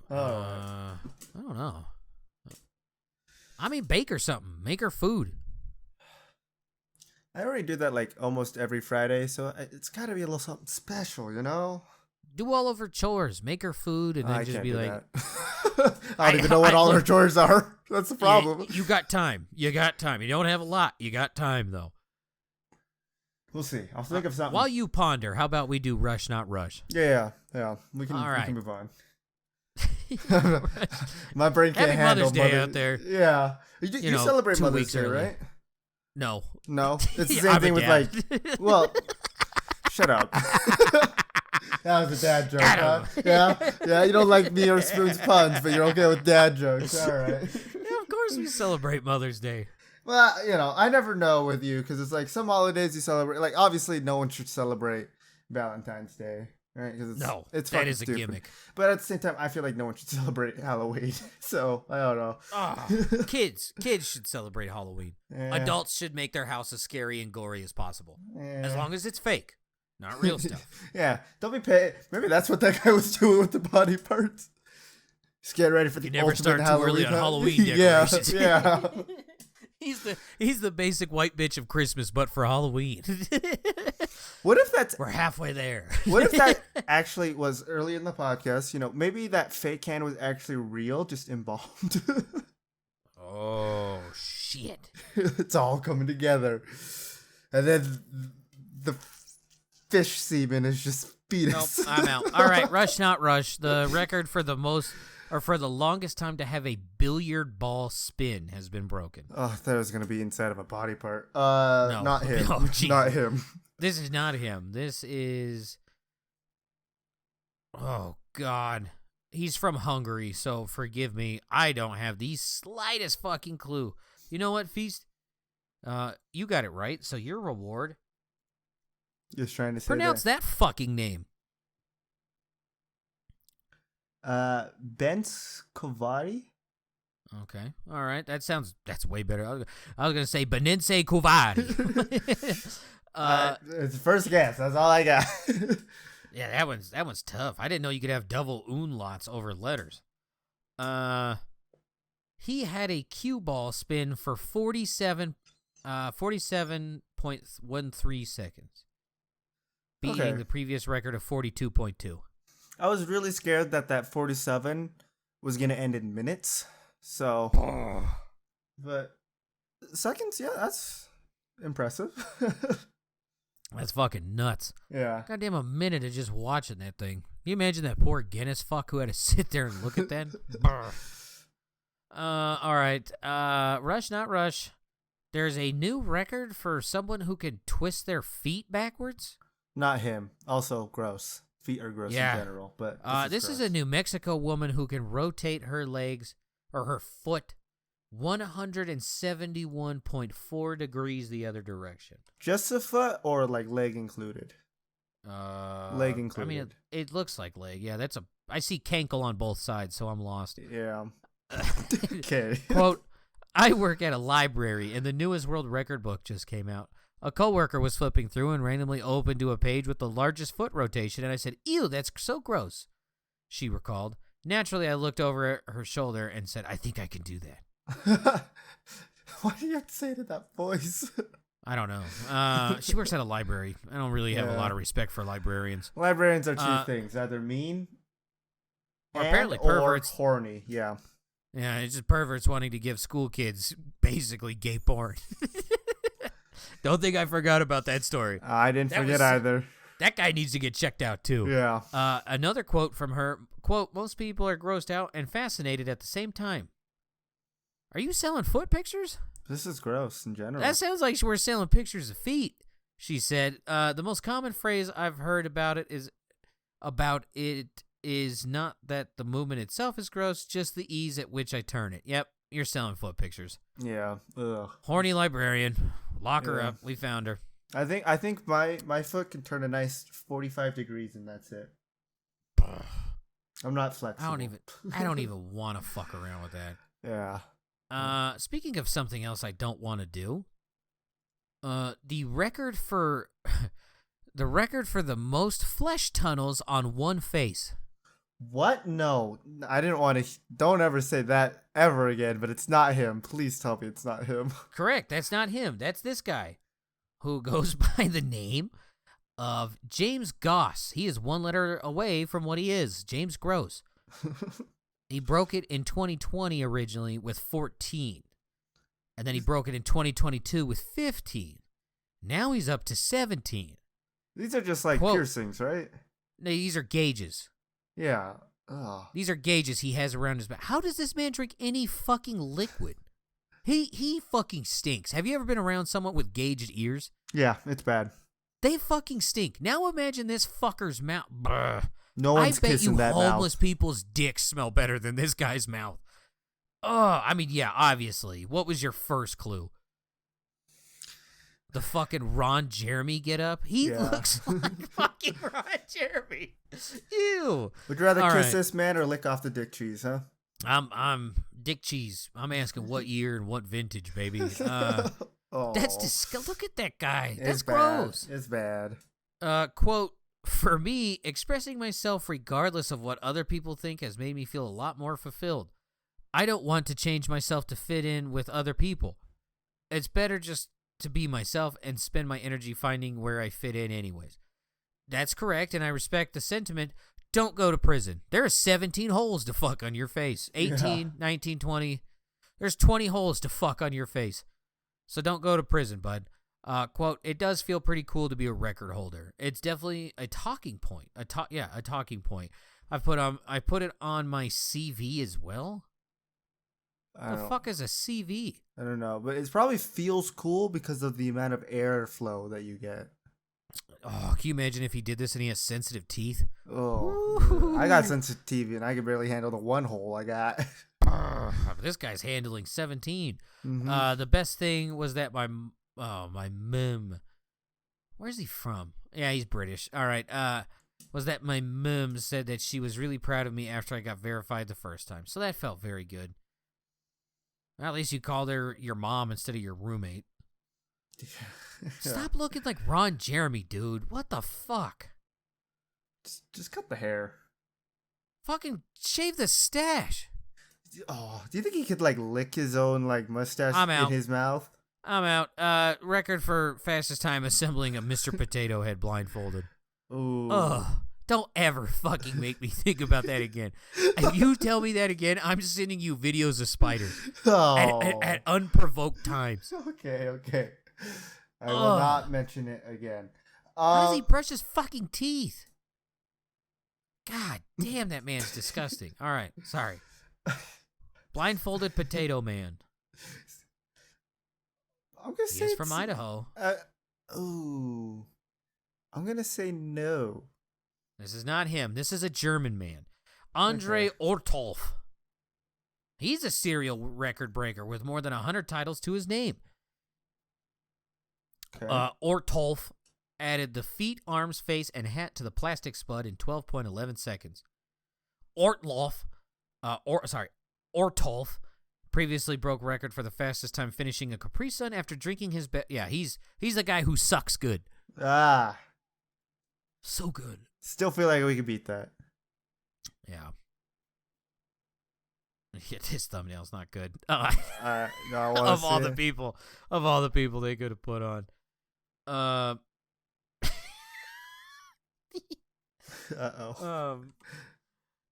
I don't know. I mean, bake her something. Make her food. I already do that like almost every Friday, so it's got to be a little something special, Do all of her chores. Make her food, and then I just can't be do like, that. I don't even know what all her chores are. That's the problem. Yeah, you got time. You don't have a lot. You got time, though. We'll see. I'll think of something. While you ponder, how about we do Rush, Not Rush? Yeah. We can move on. My brain can't Happy handle Mother's Day out there. Yeah. You celebrate 2 Mother's weeks Day, early. right? No. It's the Yeah, same I'm a thing with dad. shut up. That was a dad joke, huh? Yeah, you don't like me or Spoon's puns, but you're okay with dad jokes. All right. Yeah, of course we celebrate Mother's Day. Well, I never know with you because it's like some holidays you celebrate. Like, obviously, no one should celebrate Valentine's Day, right? Because it's that is stupid. a gimmick. But at the same time, I feel like no one should celebrate Halloween. So I don't know. Kids should celebrate Halloween. Yeah. Adults should make their house as scary and gory as possible, Yeah. as long as it's fake, not real stuff. Yeah, don't be paid. Maybe that's what that guy was doing with the body parts. Just get ready for the You never ultimate start too Halloween early on hunt. Halloween Yeah, decorations. yeah. He's the basic white bitch of Christmas, but for Halloween. What if that's We're halfway there. What if that actually was early in the podcast? Maybe that fake hand was actually real, just embalmed. Oh shit! It's all coming together, and then the fish semen is just fetus. Nope, I'm out. All right, Rush, Not Rush. The record for the most or for the longest time to have a billiard ball spin has been broken. Oh, I thought it was gonna be inside of a body part. No. Not him. Oh, Not him. This is not him. This is... Oh, God. He's from Hungary, so forgive me. I don't have the slightest fucking clue. You know what, Feast? You got it right, so your reward... Just trying to say Pronounce that fucking name. Bens Kovari? Okay. All right. That's way better. I was going to say Benense Kovari. It's the first guess. That's all I got. Yeah, that one's tough. I didn't know you could have double umlauts over letters. He had a cue ball spin for 47.13 seconds. Beating the previous record of 42.2. I was really scared that 47 was going to end in minutes. So, but seconds, yeah, that's impressive. That's fucking nuts. Yeah. Goddamn, a minute of just watching that thing. Can you imagine that poor Guinness fuck who had to sit there and look at that? All right. Rush, not rush. There's a new record for someone who can twist their feet backwards. Not him. Also gross. Feet are gross in general. But this is a New Mexico woman who can rotate her legs or her foot 171.4 degrees the other direction. Just a foot or like leg included? Leg included. I mean, it looks like leg. Yeah, I see cankle on both sides, so I'm lost. Yeah. Okay. Quote, I work at a library and the newest world record book just came out. A coworker was flipping through and randomly opened to a page with the largest foot rotation, and I said, ew, that's so gross, she recalled. Naturally, I looked over at her shoulder and said, I think I can do that. Why do you have to say it in that voice? I don't know. She works at a library. I don't really have a lot of respect for librarians. Librarians are two things, either mean or apparently perverts. Or horny, yeah. Yeah, it's just perverts wanting to give school kids basically gay porn. Don't think I forgot about that story. I didn't forget either. That guy needs to get checked out, too. Yeah. Another quote from her, quote, most people are grossed out and fascinated at the same time. Are you selling foot pictures? This is gross in general. That sounds like we're selling pictures of feet, she said. The most common phrase I've heard about it is not that the movement itself is gross, just the ease at which I turn it. Yep, you're selling foot pictures. Yeah. Ugh. Horny librarian. Lock her up. We found her. I think my foot can turn a nice 45 degrees and that's it. I'm not flexible. I don't even want to fuck around with that. Yeah. Speaking of something else I don't want to do, the record for the most flesh tunnels on one face. What? No, I didn't want to. Don't ever say that ever again. But it's not him. Please tell me it's not him. Correct. That's not him. That's this guy, who goes by the name of James Goss. He is one letter away from what he is, James Gross. He broke it in 2020 originally with 14. And then he broke it in 2022 with 15. Now he's up to 17. These are just like piercings, right? No, these are gauges. Yeah. Ugh. These are gauges he has around his back. How does this man drink any fucking liquid? He fucking stinks. Have you ever been around someone with gauged ears? Yeah, it's bad. They fucking stink. Now imagine this fucker's mouth. Brr. No one's kissing that mouth. I bet you homeless people's dicks smell better than this guy's mouth. I mean, yeah, obviously. What was your first clue? The fucking Ron Jeremy get up? He looks like fucking Ron Jeremy. Ew. Would you rather kiss this man or lick off the dick cheese, huh? I'm dick cheese. I'm asking what year and what vintage, baby. That's disgusting. Look at that guy. That's gross. It's bad. Quote, for me, expressing myself regardless of what other people think has made me feel a lot more fulfilled. I don't want to change myself to fit in with other people. It's better just to be myself and spend my energy finding where I fit in anyways. That's correct, and I respect the sentiment. Don't go to prison. There are 17 holes to fuck on your face. 18, 19, 20. There's 20 holes to fuck on your face. So don't go to prison, bud. Quote, it does feel pretty cool to be a record holder. It's definitely a talking point. A talking point. I put it on my CV as well. The fuck is a CV? I don't know, but it probably feels cool because of the amount of airflow that you get. Oh, can you imagine if he did this and he has sensitive teeth? Oh, I got sensitive teeth and I can barely handle the one hole I got. This guy's handling 17. Mm-hmm. The best thing was that my mum. Where's he from? Yeah, he's British. All right. Was that my mum said that she was really proud of me after I got verified the first time. So that felt very good. At least you called her your mom instead of your roommate. Yeah. Stop looking like Ron Jeremy, dude. What the fuck? Just cut the hair. Fucking shave the stash. Oh, do you think he could like lick his own like mustache in his mouth? I'm out. Record for fastest time assembling a Mr. Potato Head blindfolded. Ooh. Ugh. Don't ever fucking make me think about that again. If you tell me that again, I'm sending you videos of spiders at unprovoked times. Okay. I will not mention it again. How does he brush his fucking teeth? God damn, that man's disgusting. All right, sorry. Blindfolded Potato Man. I'm gonna say he's from Idaho. I'm gonna say no. This is not him. This is a German man. Andre Ortolf. He's a serial record breaker with more than 100 titles to his name. Okay. Ortolf added the feet, arms, face, and hat to the plastic spud in 12.11 seconds. Ortolf previously broke record for the fastest time finishing a Capri Sun after drinking his yeah, he's the guy who sucks good. So good. Still feel like we could beat that. Yeah. His thumbnail's not good. No, of all the people they could have put on.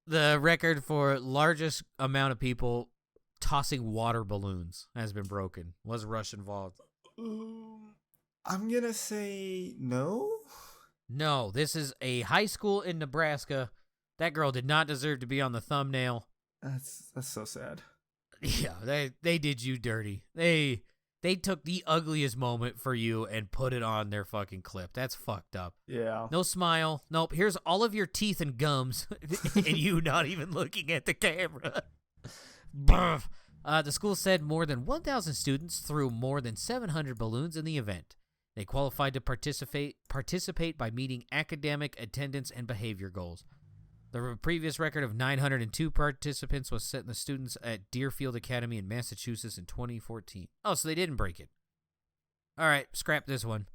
The record for largest amount of people tossing water balloons has been broken. Was Rush involved? I'm gonna say no. No, this is a high school in Nebraska. That girl did not deserve to be on the thumbnail. That's so sad. Yeah, they did you dirty. They took the ugliest moment for you and put it on their fucking clip. That's fucked up. Yeah. No smile. Nope. Here's all of your teeth and gums, and you not even looking at the camera. The school said more than 1,000 students threw more than 700 balloons in the event. They qualified to participate by meeting academic, attendance, and behavior goals. The previous record of 902 participants was set in the students at Deerfield Academy in Massachusetts in 2014. Oh, so they didn't break it. All right, scrap this one.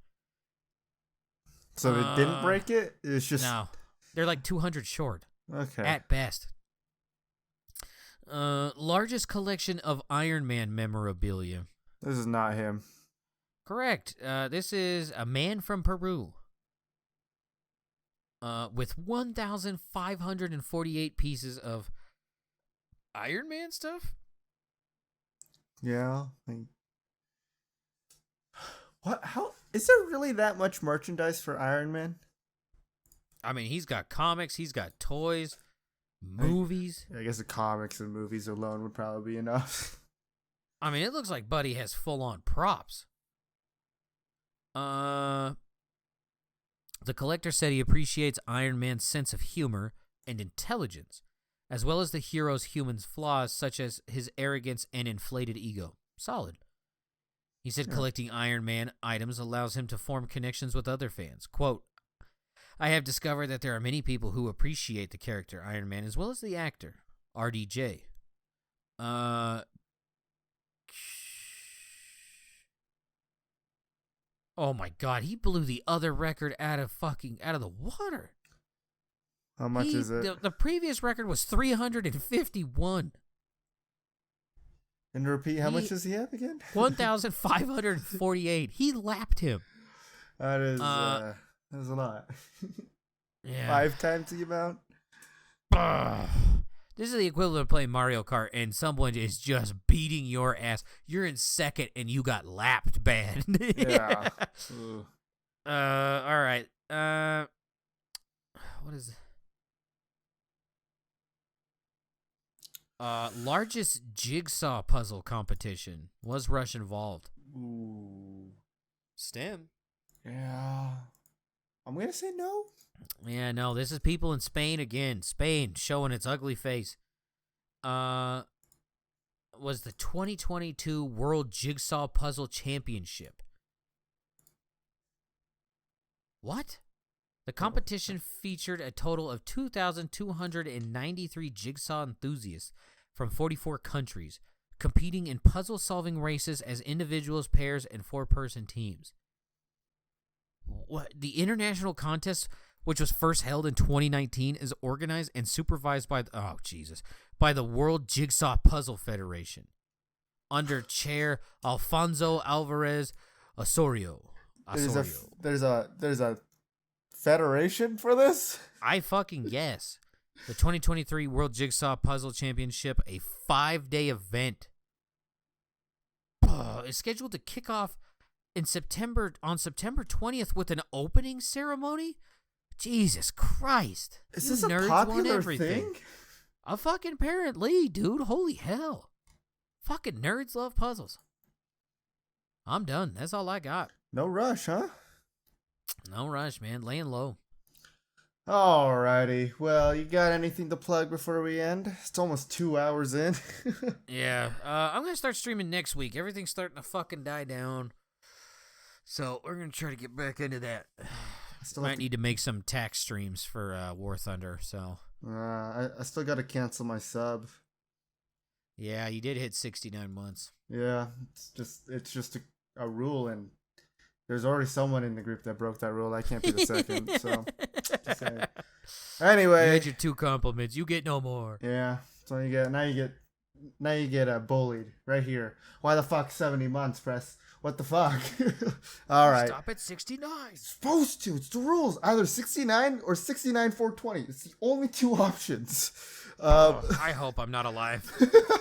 So they didn't break it? It's just... No. They're like 200 short. Okay. At best. Largest collection of Iron Man memorabilia. This is not him. Correct. This is a man from Peru. With 1,548 pieces of Iron Man stuff? Yeah. What? How? Is there really that much merchandise for Iron Man? I mean, he's got comics, he's got toys, movies. I guess the comics and movies alone would probably be enough. I mean, it looks like Buddy has full-on props. The collector said he appreciates Iron Man's sense of humor and intelligence, as well as the hero's human flaws, such as his arrogance and inflated ego. Solid. He said collecting Iron Man items allows him to form connections with other fans. Quote, I have discovered that there are many people who appreciate the character Iron Man as well as the actor, RDJ. Oh my God, he blew the other record out of the water. How much is it? The previous record was 351. And repeat, how much does he have again? 1,548. He lapped him. That is a lot. Yeah. 5 times the amount? This is the equivalent of playing Mario Kart and someone is just beating your ass. You're in second and you got lapped bad. Yeah. All right. What is it? Largest jigsaw puzzle competition. Was Rush involved? Ooh. STEM. Yeah. I'm going to say no. Yeah, no, this is people in Spain again. Spain showing its ugly face. Was the 2022 World Jigsaw Puzzle Championship. What? The competition featured a total of 2,293 jigsaw enthusiasts from 44 countries, competing in puzzle-solving races as individuals, pairs, and four-person teams. What? The international contest, which was first held in 2019, is organized and supervised by by the World Jigsaw Puzzle Federation, under chair Alfonso Alvarez Osorio. There's a federation for this? I fucking guess. The 2023 World Jigsaw Puzzle Championship, a 5-day event, is scheduled to kick off on September 20th with an opening ceremony. Jesus Christ! Is You this a nerds want popular everything. thing? A fucking apparently, dude. Holy hell! Fucking nerds love puzzles. I'm done. That's all I got. No rush, huh? No rush, man. Laying low. Alrighty. Well, you got anything to plug before we end? It's almost 2 hours in. Yeah. I'm gonna start streaming next week. Everything's starting to fucking die down. So we're gonna try to get back into that. Might need to make some tax streams for War Thunder. So. I still got to cancel my sub. Yeah, you did hit 69 months. Yeah, it's just a rule, and there's already someone in the group that broke that rule. I can't be the second. So, just saying. Anyway, you had your 2 compliments. You get no more. Yeah, so you get now you get bullied right here. Why the fuck 70 months, press? What the fuck? All right. Stop at 69. Supposed to. It's the rules. Either 69 or 69 420. It's the only 2 options. I hope I'm not alive.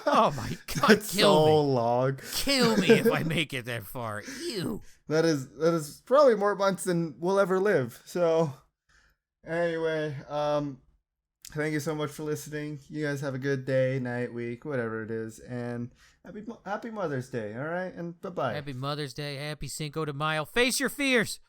Oh my god, That's kill so me. long. Kill me if I make it that far. Ew. That is probably more months than we'll ever live. So anyway, thank you so much for listening. You guys have a good day, night, week, whatever it is, and happy Mother's Day. All right, and bye-bye. Happy Mother's Day. Happy Cinco de Mayo. Face your fears.